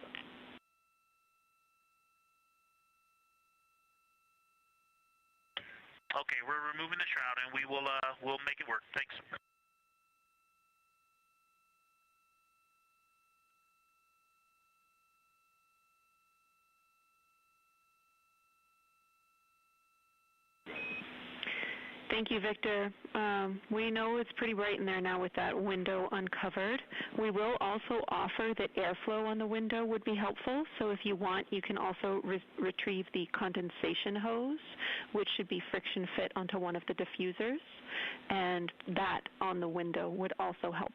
Okay, we're removing the shroud, and we'll make it work. Thanks. Thank you, Victor. We know it's pretty bright in there now with that window uncovered. We will also offer that airflow on the window would be helpful. So if you want, you can also retrieve the condensation hose, which should be friction fit onto one of the diffusers. And that on the window would also help.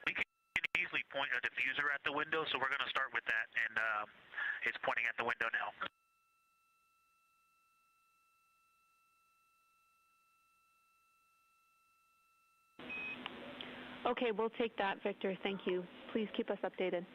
We can easily point a diffuser at the window, so we're going to start with that. And it's pointing at the window now. Okay, we'll take that, Victor. Thank you. Please keep us updated.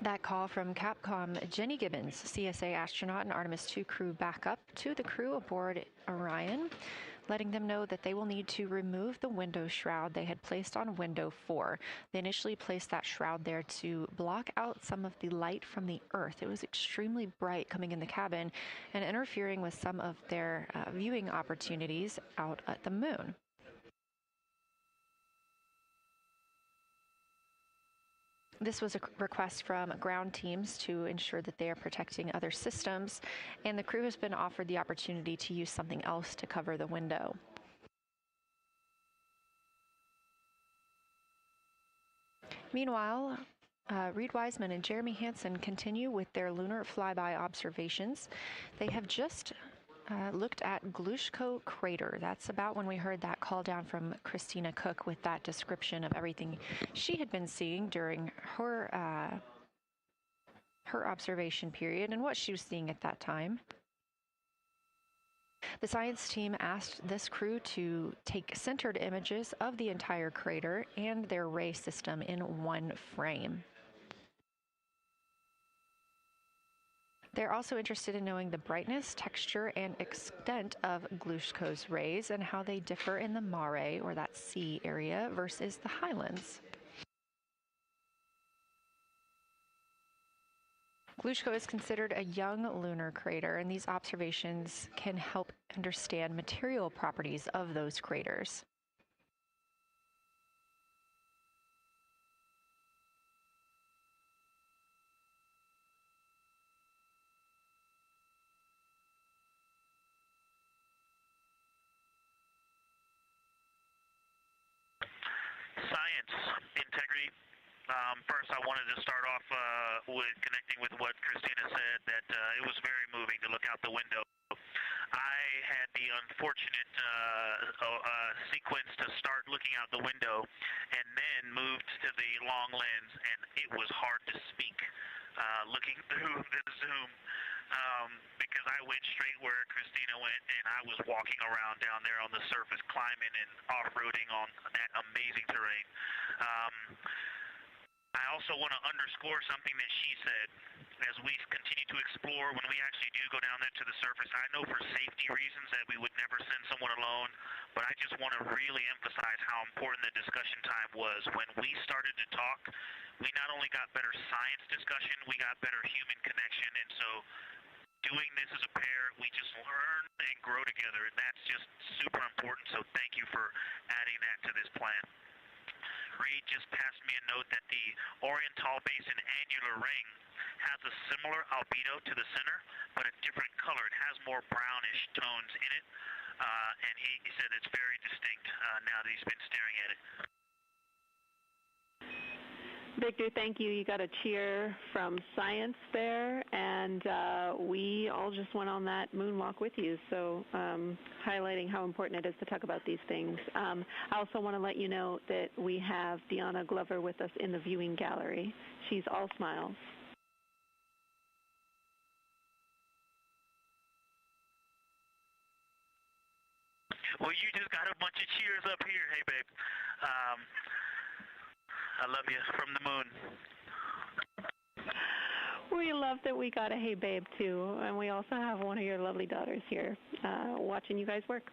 That call from Capcom, Jenny Gibbons, CSA astronaut and Artemis II crew, back up to the crew aboard Orion, letting them know that they will need to remove the window shroud they had placed on window 4. They initially placed that shroud there to block out some of the light from the Earth. It was extremely bright coming in the cabin and interfering with some of their viewing opportunities out at the moon. This was a request from ground teams to ensure that they are protecting other systems, and the crew has been offered the opportunity to use something else to cover the window. Meanwhile, Reed Wiseman and Jeremy Hansen continue with their lunar flyby observations. They have just looked at Glushko Crater. That's about when we heard that call down from Christina Cook with that description of everything she had been seeing during her observation period and what she was seeing at that time. The science team asked this crew to take centered images of the entire crater and their ray system in one frame. They're also interested in knowing the brightness, texture, and extent of Glushko's rays and how they differ in the mare, or that sea area, versus the highlands. Glushko is considered a young lunar crater, and these observations can help understand material properties of those craters. Science, integrity. First, I wanted to start off with connecting with what Christina said, that it was very moving to look out the window. I had the unfortunate sequence to start looking out the window and then moved to the long lens, and it was hard to speak looking through the Zoom because I went straight where Christina went, and I was walking around down there on the surface, climbing and off-roading on that amazing terrain. I also want to underscore something that she said. As we continue to explore, when we actually do go down there to the surface, I know for safety reasons that we would never send someone alone, but I just want to really emphasize how important the discussion time was. When we started to talk, we not only got better science discussion, we got better human connection, and so doing this as a pair, we just learn and grow together, and that's just super important, so thank you for adding that to this plan. Reed just passed me a note that the Oriental Basin annular ring has a similar albedo to the center, but a different color. It has more brownish tones in it, and he said it's very distinct now that he's been staring at it. Victor, thank you. You got a cheer from science there, and we all just went on that moonwalk with you, so highlighting how important it is to talk about these things. I also want to let you know that we have Deanna Glover with us in the viewing gallery. She's all smiles. Well, you just got a bunch of cheers up here. Hey, babe. I love you from the moon. We love that we got a hey babe too, and we also have one of your lovely daughters here watching you guys work.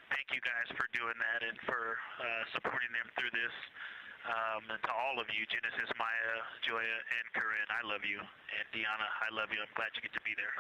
Thank you guys for doing that and for supporting them through this. And to all of you, Genesis, Maya, Joya, and Corinne, I love you. And Deanna, I love you. I'm glad you get to be there.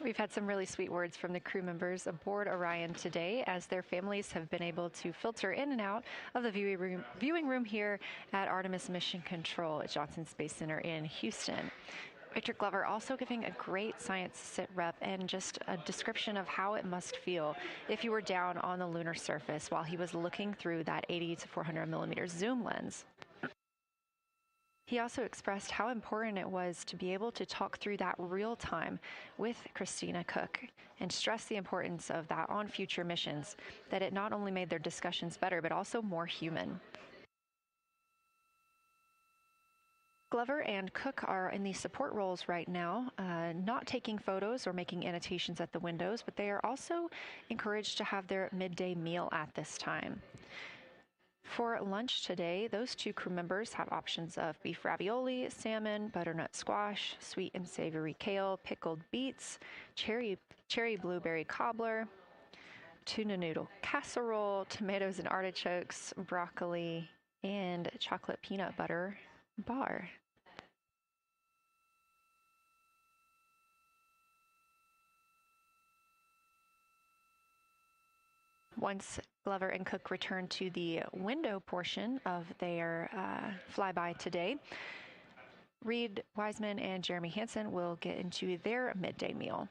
We've had some really sweet words from the crew members aboard Orion today, as their families have been able to filter in and out of the viewing room here at Artemis Mission Control at Johnson Space Center in Houston. Victor Glover also giving a great science sit rep and just a description of how it must feel if you were down on the lunar surface while he was looking through that 80 to 400 millimeter zoom lens. He also expressed how important it was to be able to talk through that real time with Christina Cook and stress the importance of that on future missions, that it not only made their discussions better, but also more human. Glover and Cook are in the support roles right now, not taking photos or making annotations at the windows, but they are also encouraged to have their midday meal at this time. For lunch today, those two crew members have options of beef ravioli, salmon, butternut squash, sweet and savory kale, pickled beets, cherry blueberry cobbler, tuna noodle casserole, tomatoes and artichokes, broccoli, and chocolate peanut butter bar. Once Glover and Cook return to the window portion of their flyby today, Reed Wiseman and Jeremy Hansen will get into their midday meal.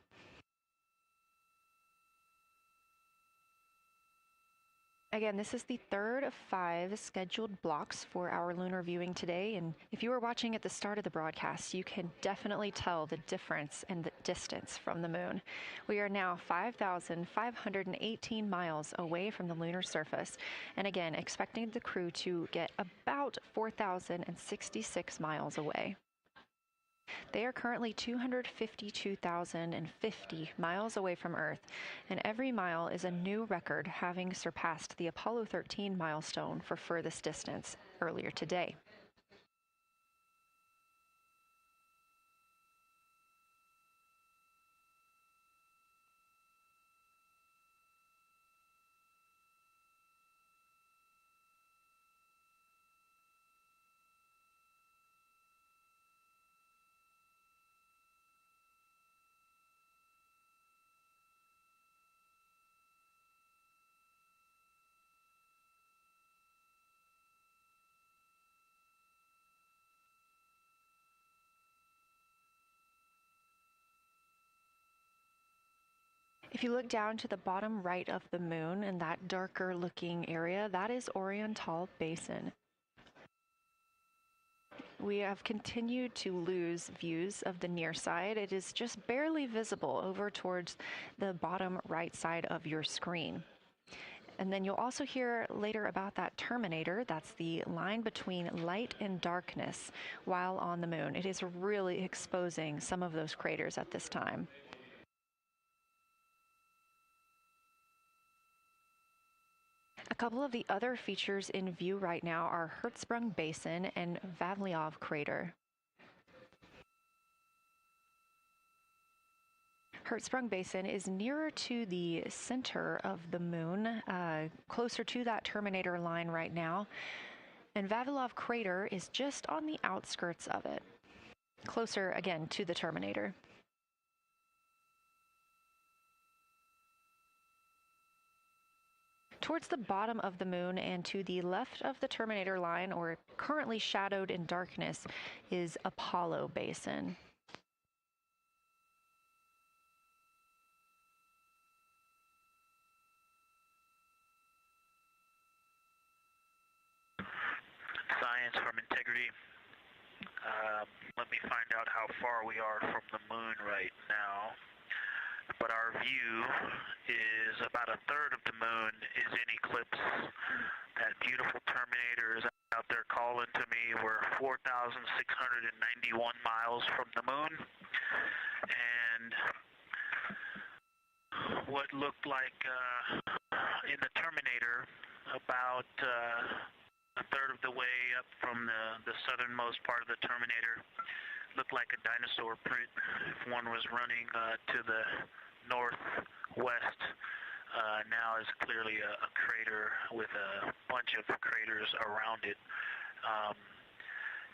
Again, this is the third of 5 scheduled blocks for our lunar viewing today, and if you were watching at the start of the broadcast, you can definitely tell the difference in the distance from the moon. We are now 5,518 miles away from the lunar surface, and again, expecting the crew to get about 4,066 miles away. They are currently 252,050 miles away from Earth, and every mile is a new record, having surpassed the Apollo 13 milestone for furthest distance earlier today. If you look down to the bottom right of the moon in that darker looking area, that is Oriental Basin. We have continued to lose views of the near side. It is just barely visible over towards the bottom right side of your screen. And then you'll also hear later about that terminator. That's the line between light and darkness while on the moon. It is really exposing some of those craters at this time. A couple of the other features in view right now are Hertzsprung Basin and Vavilov Crater. Hertzsprung Basin is nearer to the center of the moon, closer to that terminator line right now, and Vavilov Crater is just on the outskirts of it, closer again to the terminator. Towards the bottom of the moon and to the left of the terminator line, or currently shadowed in darkness, is Apollo Basin. Science from integrity. Let me find out how far we are from the moon right now. But our view is about a third of the moon is in eclipse. That beautiful terminator is out there calling to me. We're 4,691 miles from the moon. And what looked like in the terminator about a third of the way up from the southernmost part of the terminator looked like a dinosaur print if one was running to the northwest. Now is clearly a crater with a bunch of craters around it.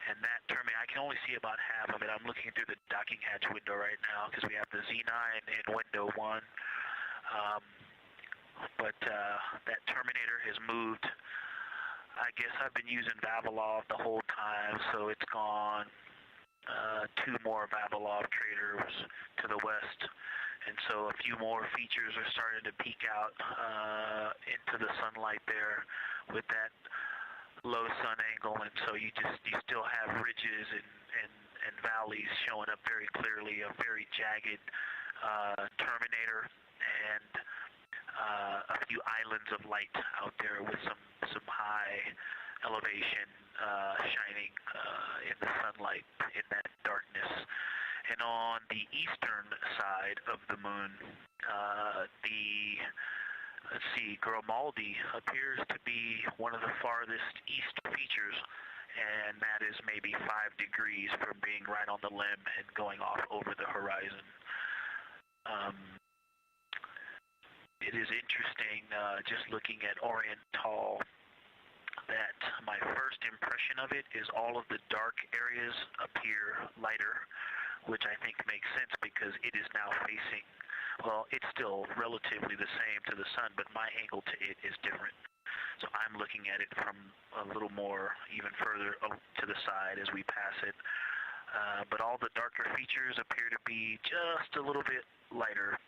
And that terminator, I can only see about half of it. I'm looking through the docking hatch window right now because we have the Z9 in window 1. But that terminator has moved. I guess I've been using Vavilov the whole time, so it's gone 2 more Vavilov craters to the west. And so a few more features are starting to peek out into the sunlight there with that low sun angle, and so you still have ridges and valleys showing up very clearly, a very jagged terminator, and a few islands of light out there with some high elevation shining in the sunlight in that darkness. And on the eastern side of the moon, let's see, Grimaldi appears to be one of the farthest east features, and that is maybe 5 degrees from being right on the limb and going off over the horizon. It is interesting, just looking at Oriental, that my first impression of it is all of the dark areas appear lighter, which I think makes sense because it is now facing, well, it's still relatively the same to the sun, but my angle to it is different. So I'm looking at it from a little more, even further to the side as we pass it. But all the darker features appear to be just a little bit lighter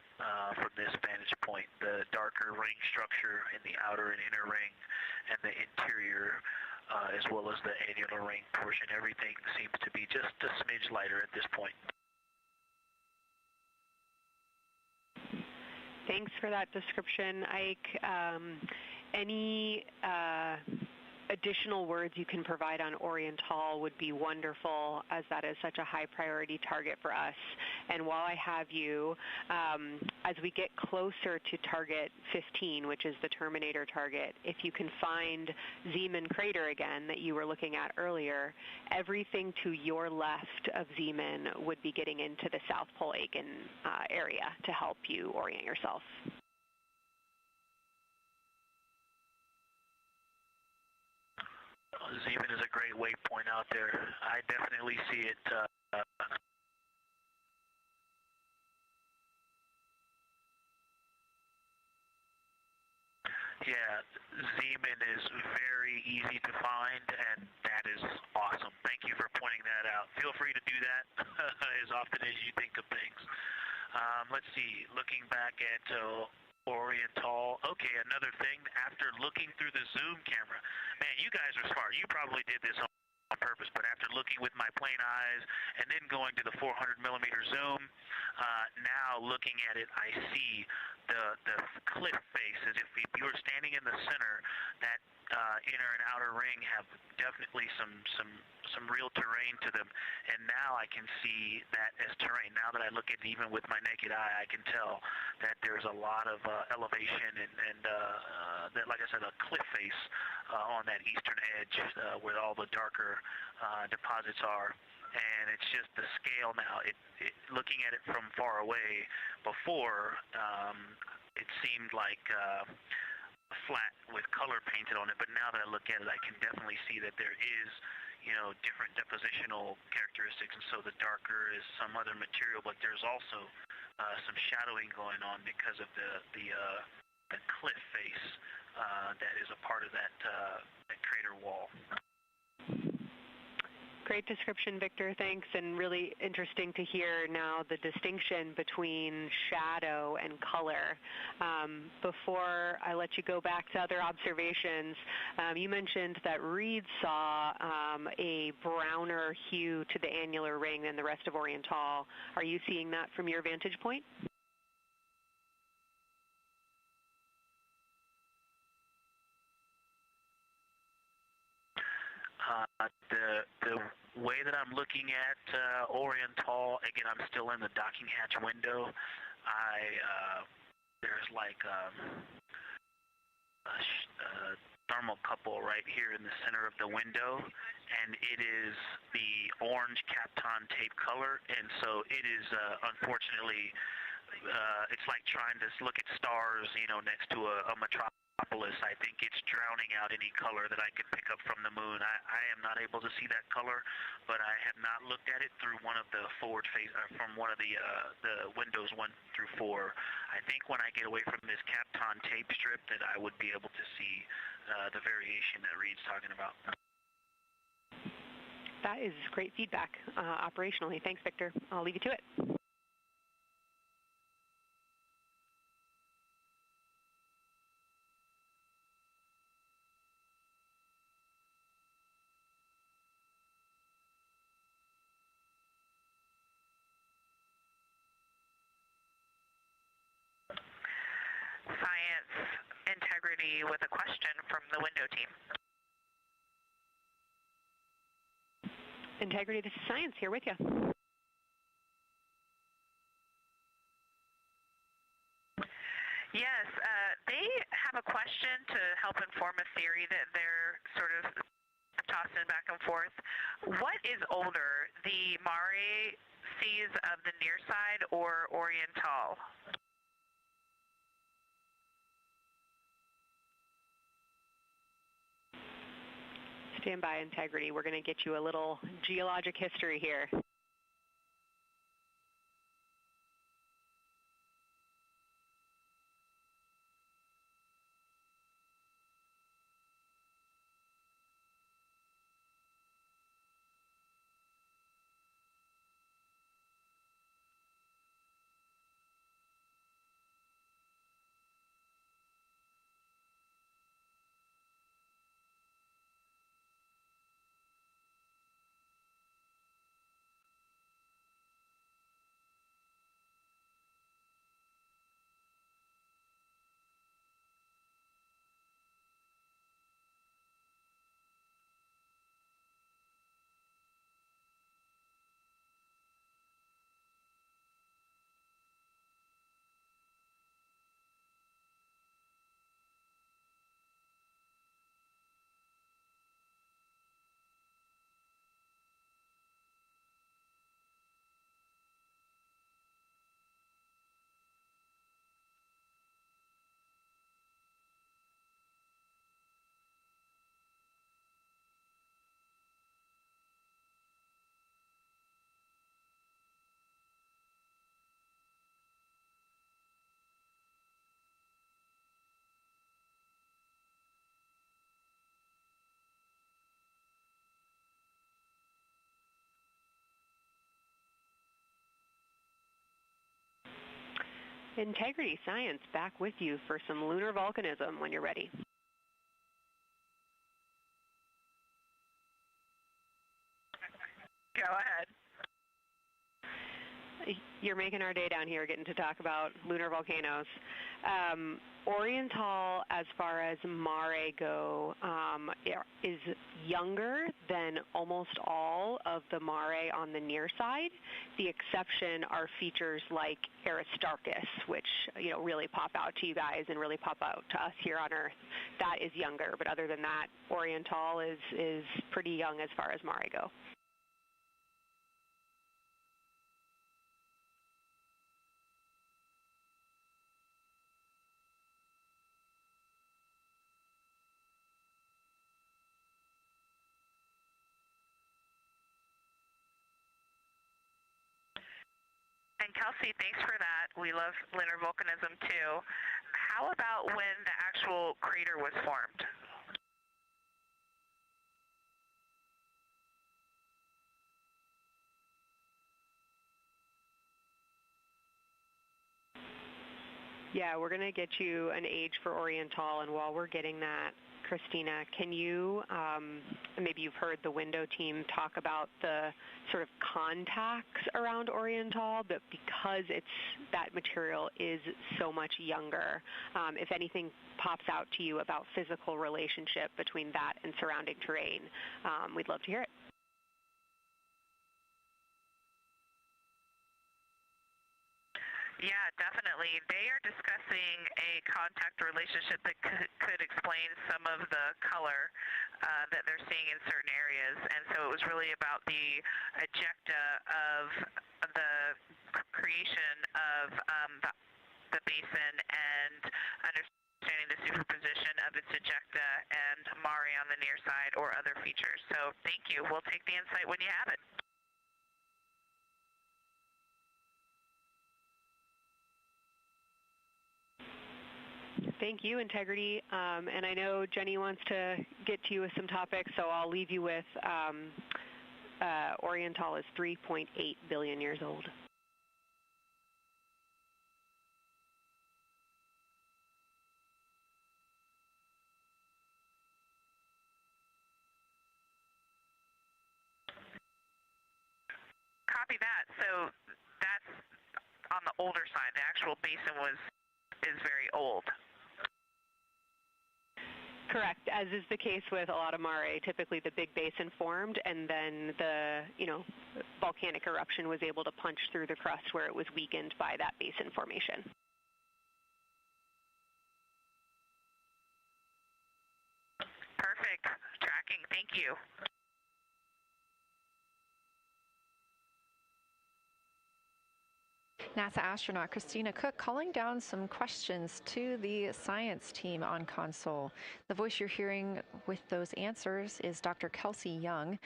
from this vantage point. The darker ring structure in the outer and inner ring and the interior, as well as the annular ring portion, everything seems to be just a smidge lighter at this point. Thanks for that description, Ike. Any additional words you can provide on Oriental would be wonderful, as that is such a high priority target for us. And while I have you, as we get closer to target 15, which is the Terminator target, if you can find Zeeman Crater again that you were looking at earlier, everything to your left of Zeeman would be getting into the South Pole Aiken area to help you orient yourself. Zeeman is a great waypoint out there. I definitely see it. Yeah, Zeeman is very easy to find, and that is awesome. Thank you for pointing that out. Feel free to do that as often as you think of things. Let's see, looking back at Oriental. Okay, another thing, after looking through the zoom camera, man, you guys are smart. You probably did this on purpose, but after looking with my plain eyes and then going to the 400 millimeter zoom, now looking at it, I see the cliff face as if you were standing in the center. That inner and outer ring have definitely some real terrain to them, and now I can see that as terrain. Now that I look at it even with my naked eye, I can tell that there's a lot of elevation and that, like I said, a cliff face on that eastern edge where all the darker deposits are. And it's just the scale now. Looking at it from far away before, it seemed like flat with color painted on it, but now that I look at it, I can definitely see that there is, different depositional characteristics, and so the darker is some other material, but there's also some shadowing going on because of the cliff face that is a part of that crater wall. Great description, Victor. Thanks, and really interesting to hear now the distinction between shadow and color. Before I let you go back to other observations, you mentioned that Reed saw a browner hue to the annular ring than the rest of Oriental. Are you seeing that from your vantage point? The way that I'm looking at Oriental, again, I'm still in the docking hatch window. There's like a thermocouple right here in the center of the window, and it is the orange Kapton tape color, and so it is unfortunately it's like trying to look at stars, next to a metropolis. I think it's drowning out any color that I could pick up from the moon. I am not able to see that color, but I have not looked at it through one of the forward face, from one of the windows 1 through 4. I think when I get away from this Kapton tape strip that I would be able to see the variation that Reed's talking about. That is great feedback operationally. Thanks, Victor. I'll leave you to it. Integrity with a question from the window team. Integrity, this is Science here with you. Yes, they have a question to help inform a theory that they're sort of tossing back and forth. What is older, the Mare seas of the near side or Oriental? Stand by, Integrity. We're going to get you a little geologic history here. Integrity Science back with you for some lunar volcanism when you're ready. Go ahead. You're making our day down here getting to talk about lunar volcanoes. Oriental, as far as Mare go, is younger than almost all of the Mare on the near side. The exception are features like Aristarchus, which really pop out to you guys and really pop out to us here on Earth. That is younger, but other than that, Oriental is pretty young as far as Mare go. And Kelsey, thanks for that. We love lunar volcanism too. How about when the actual crater was formed? Yeah, we're going to get you an age for Oriental, and while we're getting that, Christina, can you, maybe you've heard the window team talk about the sort of contacts around Oriental, but because that material is so much younger, if anything pops out to you about physical relationship between that and surrounding terrain, we'd love to hear it. Yeah, definitely. They are discussing a contact relationship that could explain some of the color that they're seeing in certain areas. And so it was really about the ejecta of the creation of the basin and understanding the superposition of its ejecta and Mare on the near side or other features. So thank you. We'll take the insight when you have it. Thank you, Integrity. And I know Jenny wants to get to you with some topics, so I'll leave you with Oriental is 3.8 billion years old. Copy that. So that's on the older side. The actual basin is very old. Correct, as is the case with a lot of mare. Typically the big basin formed and then the, volcanic eruption was able to punch through the crust where it was weakened by that basin formation. Perfect. Tracking. Thank you. NASA astronaut Christina Cook calling down some questions to the science team on console. The voice you're hearing with those answers is Dr. Kelsey Young.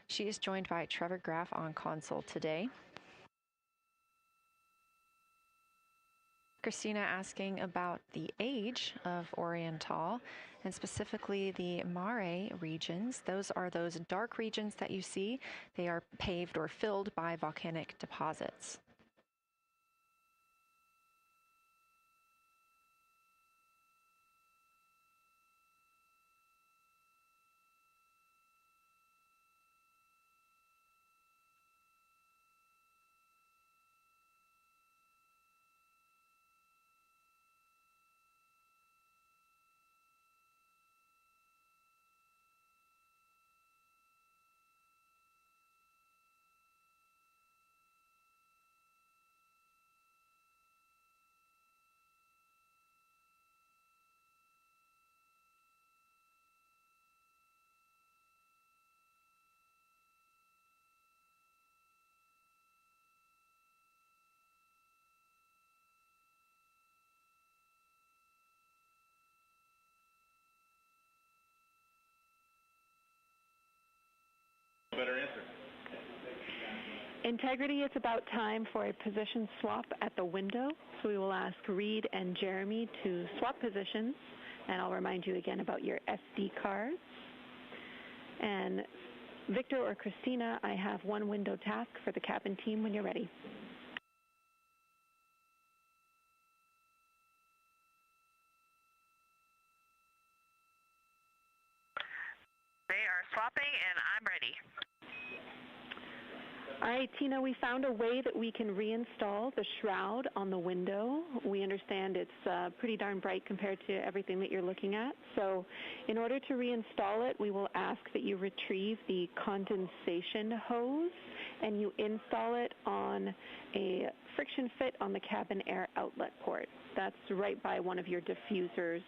She is joined by Trevor Graff on console today. Christina asking about the age of Oriental and specifically the mare regions. Those are those dark regions that you see. They are paved or filled by volcanic deposits. Better answer. Integrity, it's about time for a position swap at the window. So we will ask Reed and Jeremy to swap positions. And I'll remind you again about your SD cards. And Victor or Christina, I have one window task for the cabin team when you're ready. They are swapping, and I'm ready. All right, Tina, we found a way that we can reinstall the shroud on the window. We understand it's pretty darn bright compared to everything that you're looking at. So in order to reinstall it, we will ask that you retrieve the condensation hose and you install it on a friction fit on the cabin air outlet port. That's right by one of your diffusers.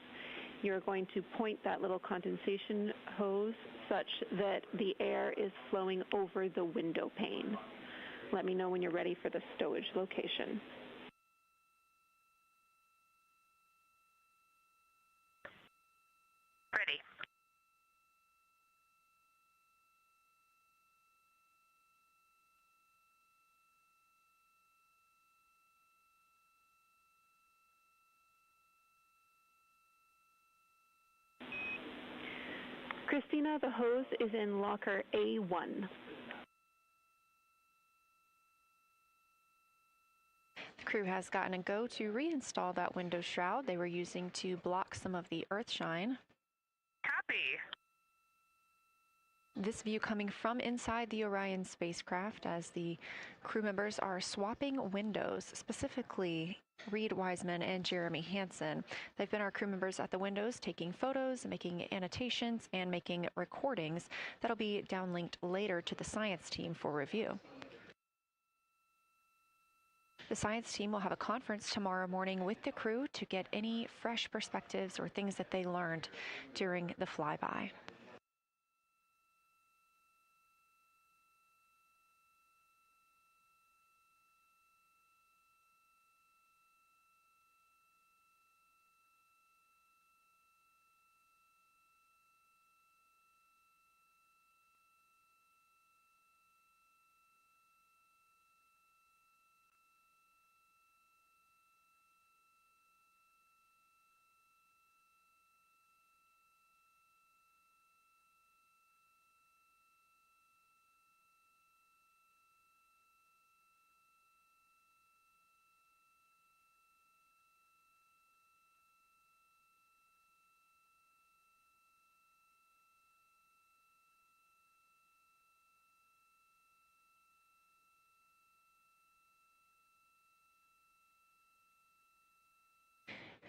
You're going to point that little condensation hose such that the air is flowing over the window pane. Let me know when you're ready for the stowage location. Ready. Christina, the hose is in locker A1. The crew has gotten a go to reinstall that window shroud they were using to block some of the earth shine. Copy. This view coming from inside the Orion spacecraft as the crew members are swapping windows, specifically Reed Wiseman and Jeremy Hansen. They've been our crew members at the windows taking photos, making annotations, and making recordings that'll be downlinked later to the science team for review. The science team will have a conference tomorrow morning with the crew to get any fresh perspectives or things that they learned during the flyby.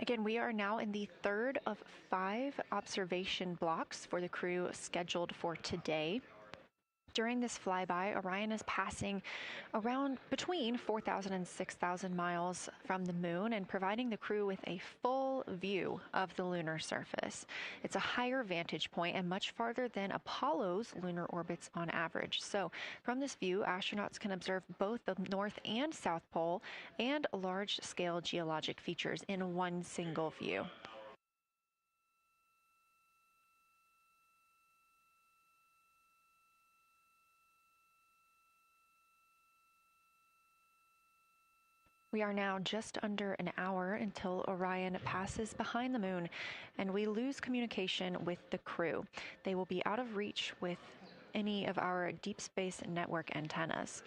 Again, we are now in the third of 5 observation blocks for the crew scheduled for today. During this flyby, Orion is passing around between 4,000 and 6,000 miles from the moon and providing the crew with a full view of the lunar surface. It's a higher vantage point and much farther than Apollo's lunar orbits on average. So from this view, astronauts can observe both the North and South Pole and large-scale geologic features in one single view. We are now just under an hour until Orion passes behind the moon, and we lose communication with the crew. They will be out of reach with any of our deep space network antennas.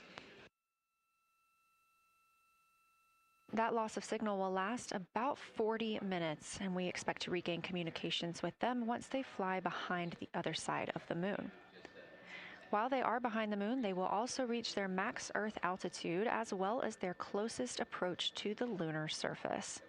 That loss of signal will last about 40 minutes, and we expect to regain communications with them once they fly behind the other side of the moon. While they are behind the moon, they will also reach their max Earth altitude as well as their closest approach to the lunar surface.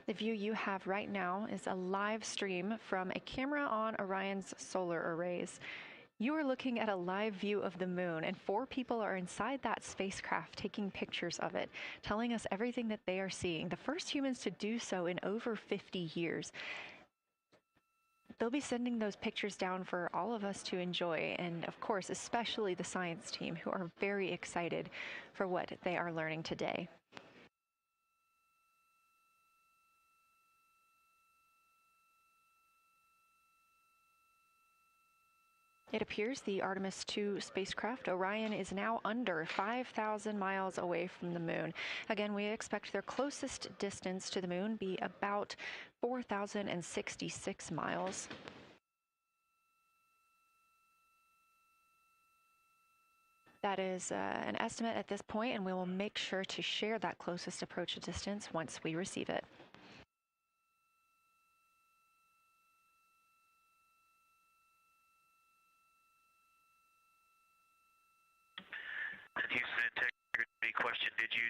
The view you have right now is a live stream from a camera on Orion's solar arrays. You are looking at a live view of the moon, and 4 people are inside that spacecraft taking pictures of it, telling us everything that they are seeing. The first humans to do so in over 50 years. They'll be sending those pictures down for all of us to enjoy, and of course, especially the science team, who are very excited for what they are learning today. It appears the Artemis II spacecraft, Orion, is now under 5,000 miles away from the moon. Again, we expect their closest distance to the moon be about 4,066 miles. That is an estimate at this point, and we will make sure to share that closest approach distance once we receive it. Houston integrity question, did you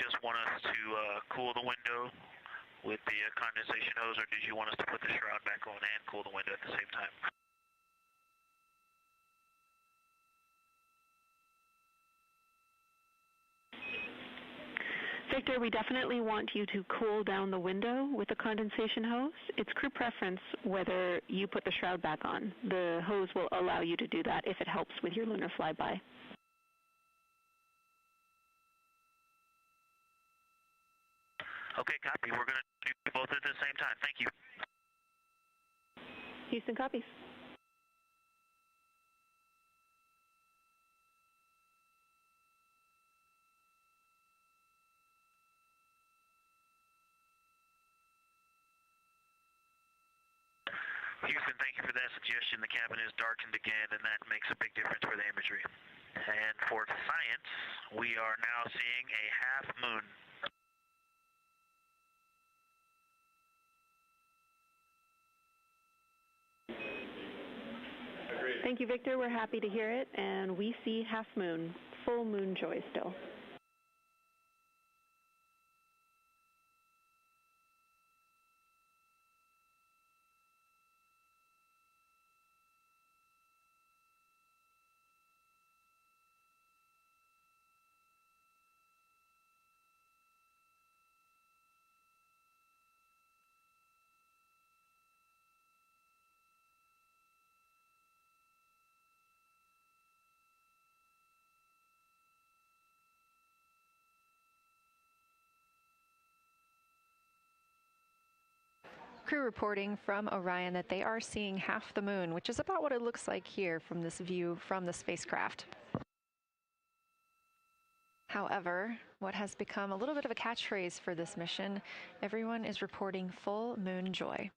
just want us to cool the window with the condensation hose, or did you want us to put the shroud back on and cool the window at the same time? Victor, we definitely want you to cool down the window with the condensation hose. It's crew preference whether you put the shroud back on. The hose will allow you to do that if it helps with your lunar flyby. Okay, copy. We're going to do both at the same time. Thank you. Houston copies. Houston, thank you for that suggestion. The cabin is darkened again, and that makes a big difference for the imagery. And for science, we are now seeing a half moon. Thank you, Victor. We're happy to hear it, and we see half moon, full moon joy still. Crew reporting from Orion that they are seeing half the moon, which is about what it looks like here from this view from the spacecraft. However, what has become a little bit of a catchphrase for this mission, everyone is reporting full moon joy.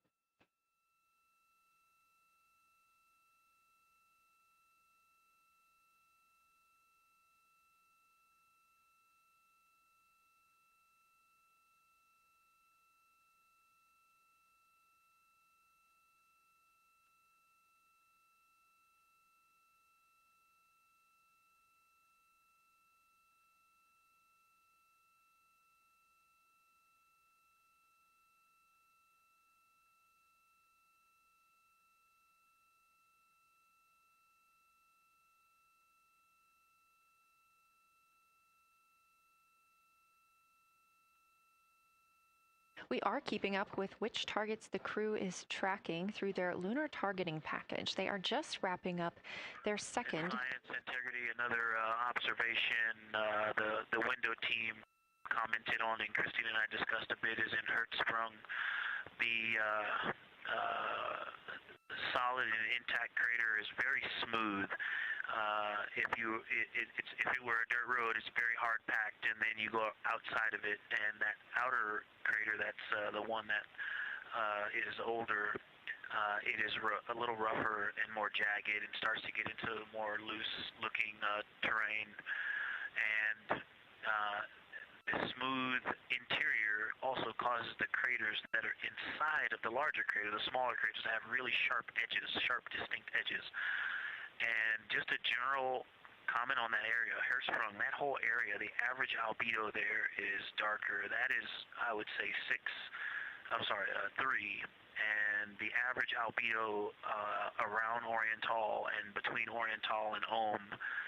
We are keeping up with which targets the crew is tracking through their lunar targeting package. They are just wrapping up their second. Science integrity, another observation the window team commented on and Christina and I discussed a bit is in Hertzsprung. The solid and intact crater is very smooth. If it were a dirt road, it's very hard packed, and then you go outside of it, and that outer crater, that's the one that is older. It is a little rougher and more jagged, and starts to get into more loose-looking terrain. And the smooth interior also causes the craters that are inside of the larger crater, the smaller craters, to have really sharp edges, sharp, distinct edges. And just a general comment on that area, Hertzsprung, that whole area, the average albedo there is darker. That is, I would say, 3. And the average albedo around Oriental and between Oriental and Ohm,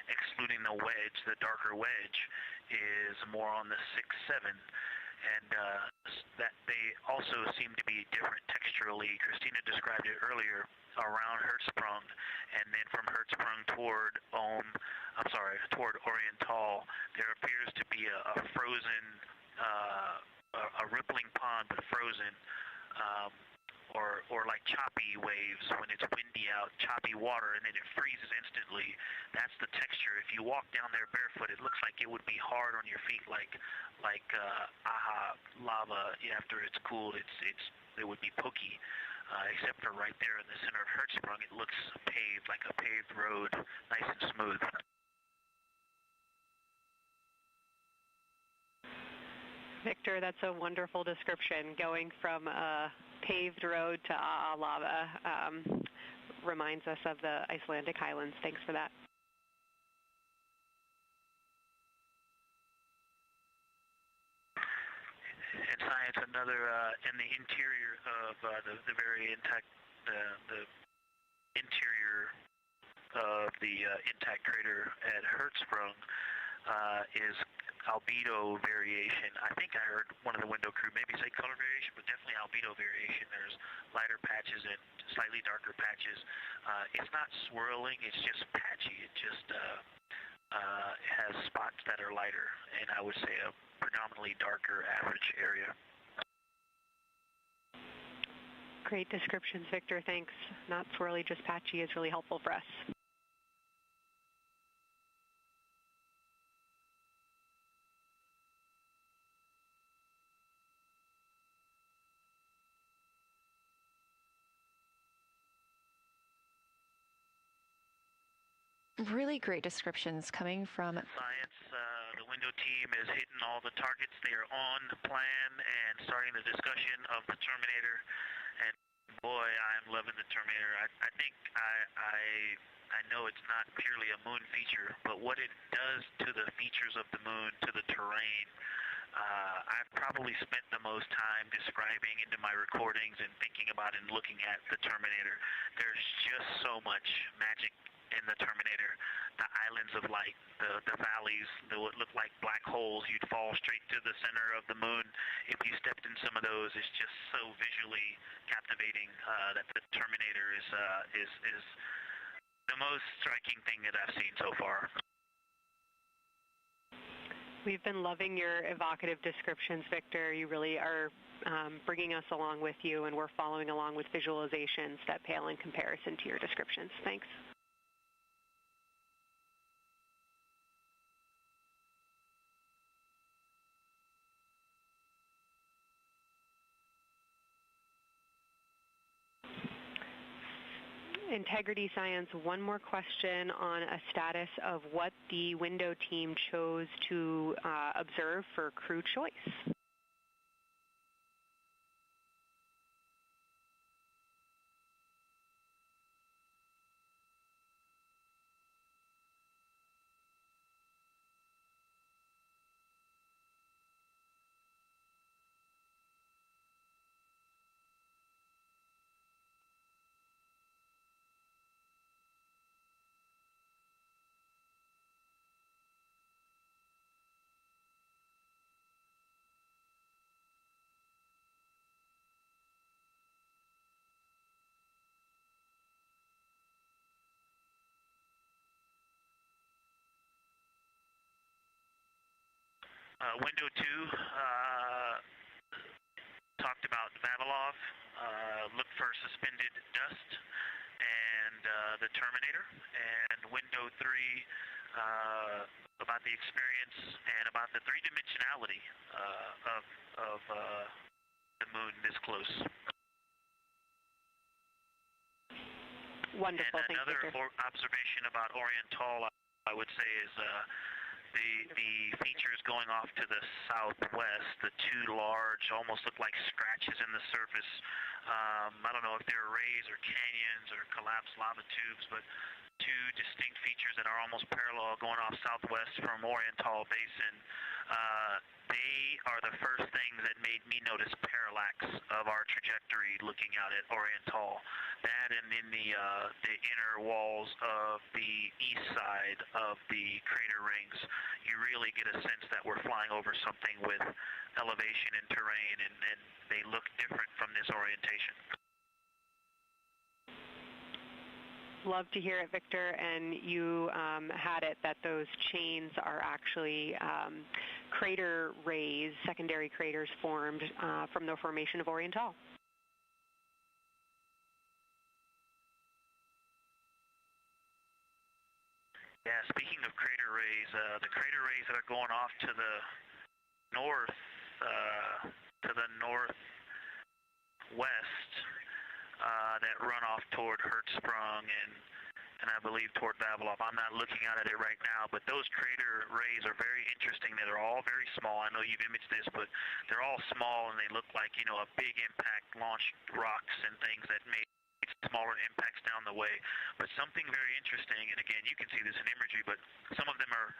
excluding the wedge, the darker wedge, is more on the 6-7. And that they also seem to be different texturally. Christina described it earlier around Hertzsprung, and then from Hertzsprung toward Oriental, there appears to be a frozen, a rippling pond, but frozen, or like choppy waves when it's windy out, choppy water, and then it freezes instantly. That's the texture. If you walk down there barefoot, it looks like it would be hard on your feet, like lava. After it's cooled, it would be pokey. Except for right there in the center of Hertzsprung, it looks paved, like a paved road, nice and smooth. Victor, that's a wonderful description. Going from a paved road to lava reminds us of the Icelandic highlands. Thanks for that. And science, another in the interior of the very intact, the interior of the intact crater at Hertzsprung is albedo variation. I think I heard one of the window crew maybe say color variation, but definitely albedo variation. There's lighter patches and slightly darker patches. It's not swirling, it's just patchy. It just has spots that are lighter, and I would say a predominantly darker average area. Great descriptions, Victor. Thanks. Not swirly, just patchy is really helpful for us. Really great descriptions coming from Science. The window team is hitting all the targets. They are on the plan and starting the discussion of the Terminator. And boy, I'm loving the Terminator. I think I know it's not purely a moon feature, but what it does to the features of the moon, to the terrain, I've probably spent the most time describing into my recordings and thinking about and looking at the Terminator. There's just so much magic in the Terminator. The islands of light, the valleys that would look like black holes. You'd fall straight to the center of the moon if you stepped in some of those. It's just so visually captivating that the Terminator is the most striking thing that I've seen so far. We've been loving your evocative descriptions, Victor. You really are bringing us along with you, and we're following along with visualizations that pale in comparison to your descriptions. Thanks. Integrity Science, one more question on a status of what the window team chose to observe for crew choice. Window 2 talked about Vavilov, looked for suspended dust, and the Terminator. And window 3 about the experience and about the three-dimensionality of the moon this close. Wonderful. And another observation about Oriental, I would say, is the features going off to the southwest, the two large, almost look like scratches in the surface. I don't know if they're rays or canyons or collapsed lava tubes, but two distinct features that are almost parallel going off southwest from Oriental Basin. They are the first thing that made me notice parallax of our trajectory looking out at Oriental. That and in the inner walls of the east side of the crater rings, you really get a sense that we're flying over something with elevation and terrain, and they look different from this orientation. Love to hear it, Victor, and you had it that those chains are actually crater rays, secondary craters formed from the formation of Oriental. Yeah, speaking of crater rays, the crater rays that are going off to the northwest, that run off toward Hertzsprung and I believe toward Vavilov. I'm not looking at it right now, but those crater rays are very interesting. They're all very small. I know you've imaged this, but they're all small, and they look like, you know, a big impact launched rocks and things that made smaller impacts down the way. But something very interesting, and again, you can see this in imagery, but some of them are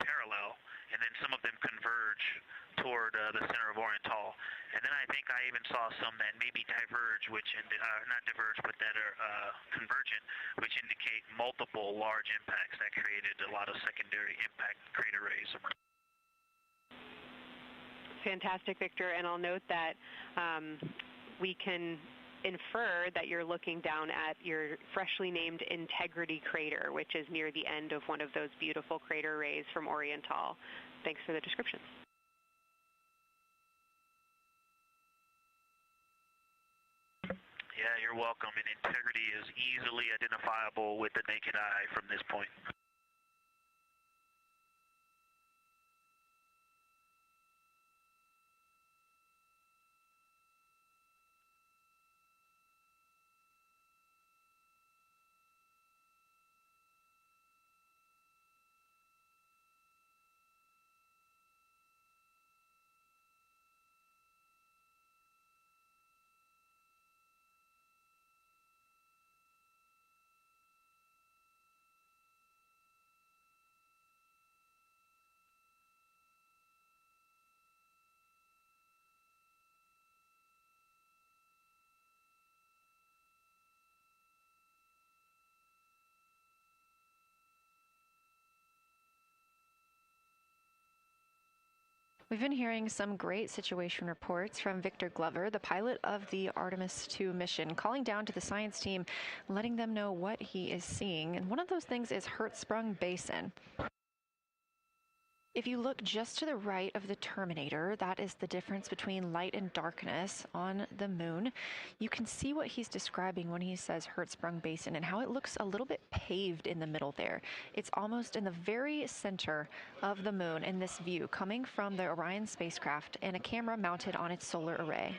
parallel, and then some of them converge toward the center of Oriental. And then I think I even saw some that maybe diverge, which not diverge, but that are convergent, which indicate multiple large impacts that created a lot of secondary impact crater rays. Fantastic, Victor, and I'll note that we can infer that you're looking down at your freshly named Integrity crater, which is near the end of one of those beautiful crater rays from Oriental. Thanks for the description. Yeah, you're welcome. And Integrity is easily identifiable with the naked eye from this point. We've been hearing some great situation reports from Victor Glover, the pilot of the Artemis II mission, calling down to the science team, letting them know what he is seeing. And one of those things is Hertzsprung Basin. If you look just to the right of the Terminator, that is the difference between light and darkness on the moon. You can see what he's describing when he says Hertzsprung Basin and how it looks a little bit paved in the middle there. It's almost in the very center of the moon in this view, coming from the Orion spacecraft and a camera mounted on its solar array.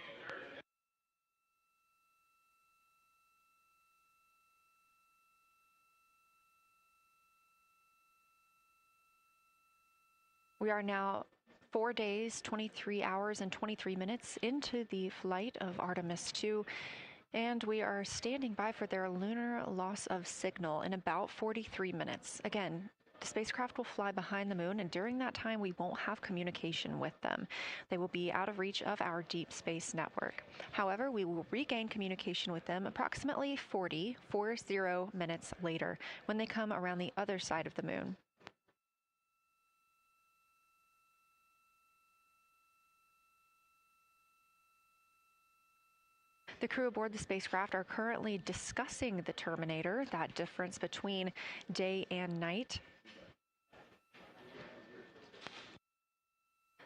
We are now 4 days, 23 hours, and 23 minutes into the flight of Artemis II, and we are standing by for their lunar loss of signal in about 43 minutes. Again, the spacecraft will fly behind the moon, and during that time, we won't have communication with them. They will be out of reach of our deep space network. However, we will regain communication with them approximately 40 minutes later when they come around the other side of the moon. The crew aboard the spacecraft are currently discussing the Terminator, that difference between day and night.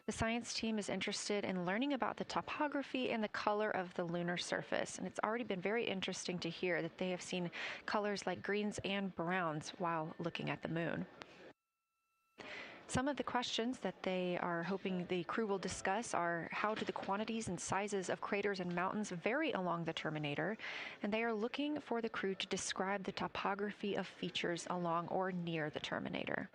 The science team is interested in learning about the topography and the color of the lunar surface, and it's already been very interesting to hear that they have seen colors like greens and browns while looking at the moon. Some of the questions that they are hoping the crew will discuss are how do the quantities and sizes of craters and mountains vary along the terminator, and they are looking for the crew to describe the topography of features along or near the terminator.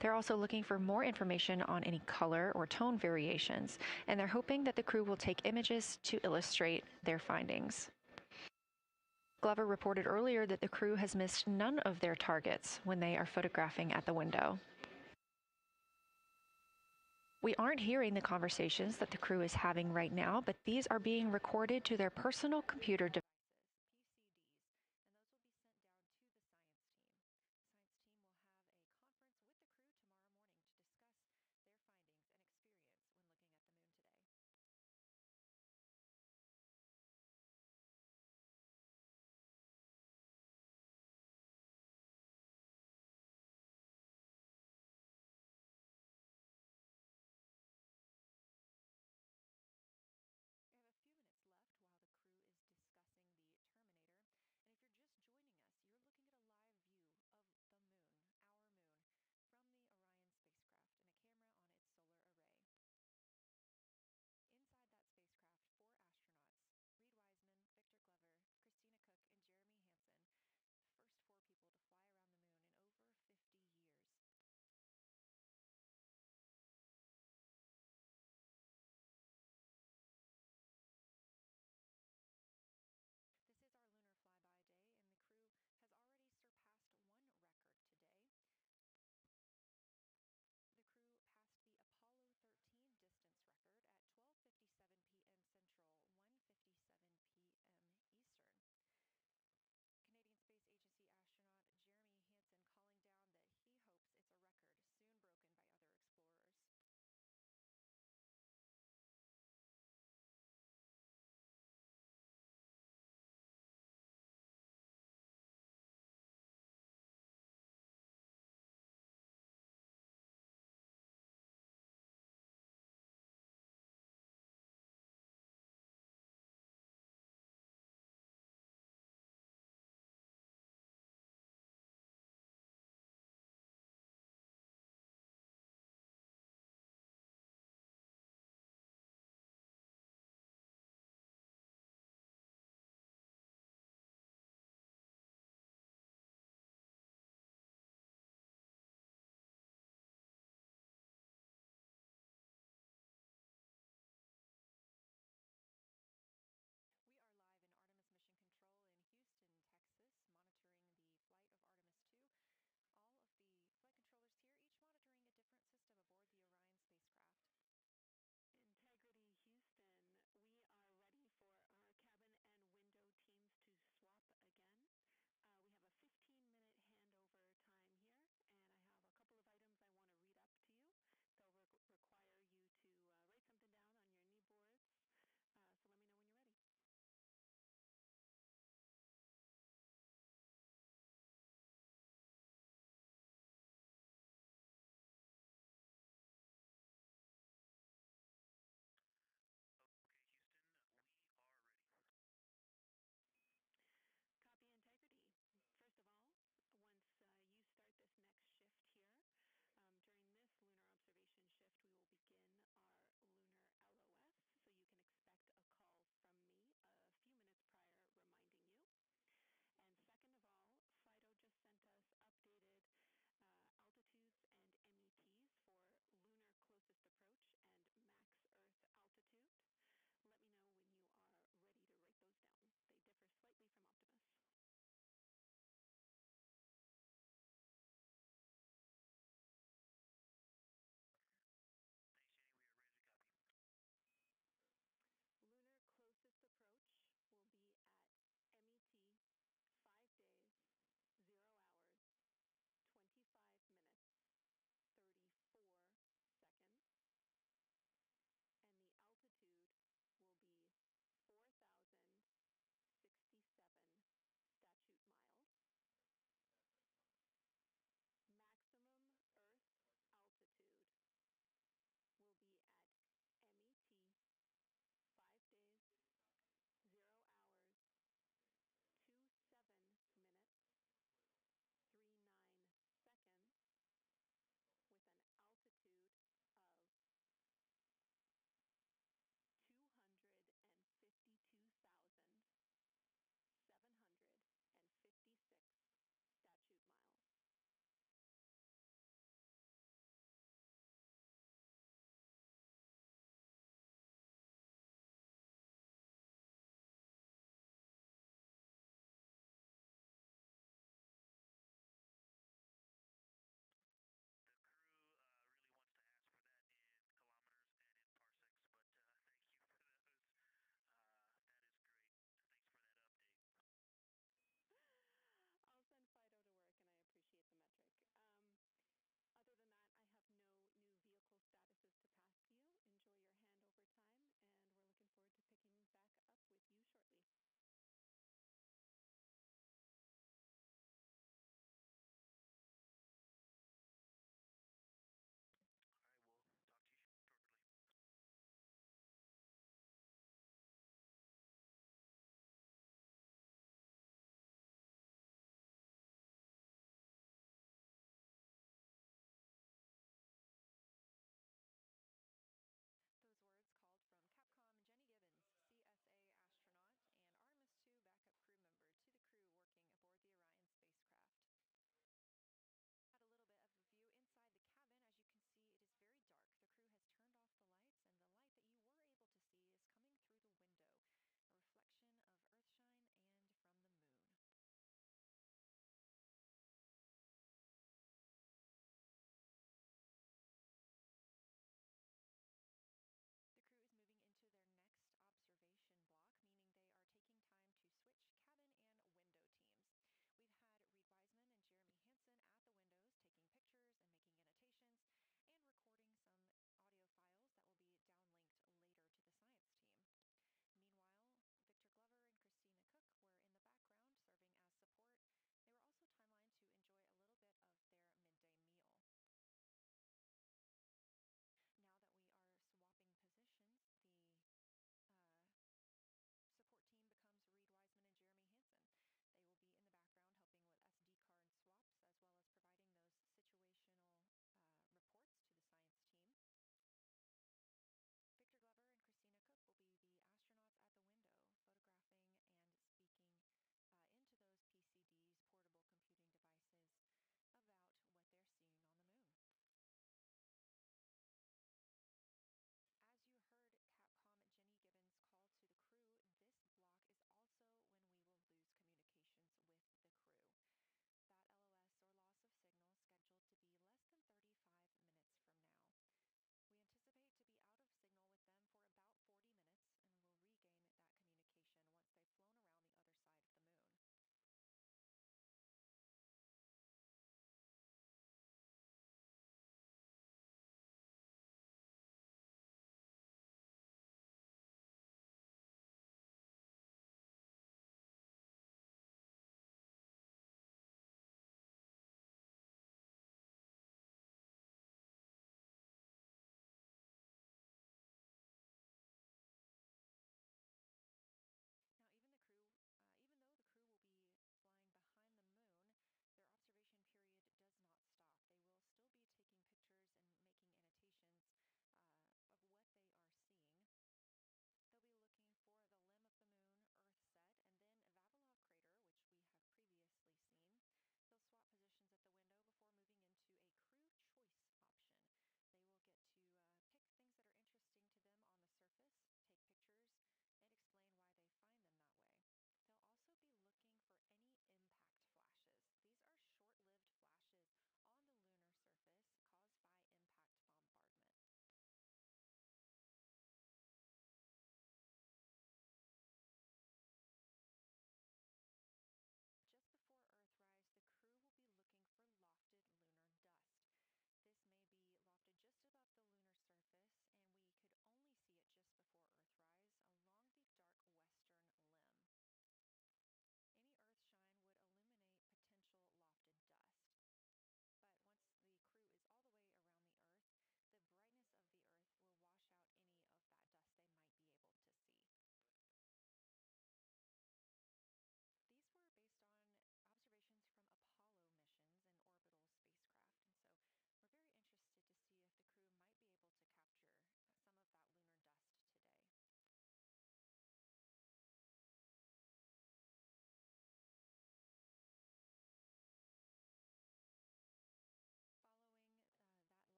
They're also looking for more information on any color or tone variations, and they're hoping that the crew will take images to illustrate their findings. Glover reported earlier that the crew has missed none of their targets when they are photographing at the window. We aren't hearing the conversations that the crew is having right now, but these are being recorded to their personal computer devices. We have a few minutes left while the crew is discussing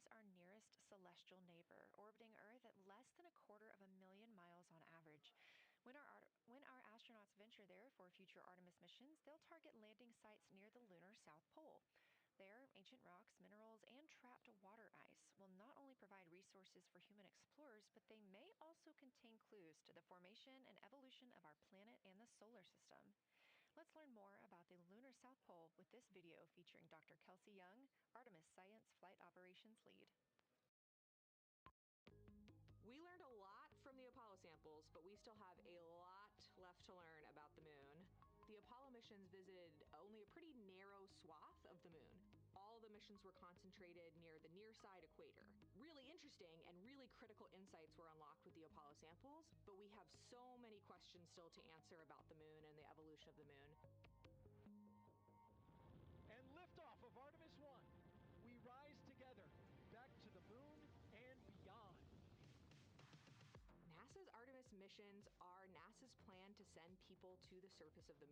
is our nearest celestial neighbor, orbiting Earth at less than 250,000 miles on average. When our astronauts venture there for future Artemis missions, they'll target landing sites near the lunar South Pole. There, ancient rocks, minerals, and trapped water ice will not only provide resources for human explorers, but they may also contain clues to the formation and evolution of our planet and the solar system. Let's learn more about the lunar South Pole with this video featuring Dr. Kelsey Young, Artemis Science Flight Operations Lead. We learned a lot from the Apollo samples, but we still have a lot left to learn about the moon. The Apollo missions visited only a pretty narrow swath of the moon. All the missions were concentrated near the near-side equator. Really interesting and really critical insights were unlocked with the Apollo samples, but we have so many questions still to answer about the moon and the evolution of the moon. And liftoff of Artemis I. We rise together, back to the moon and beyond. NASA's Artemis missions are NASA's plan to send people to the surface of the moon.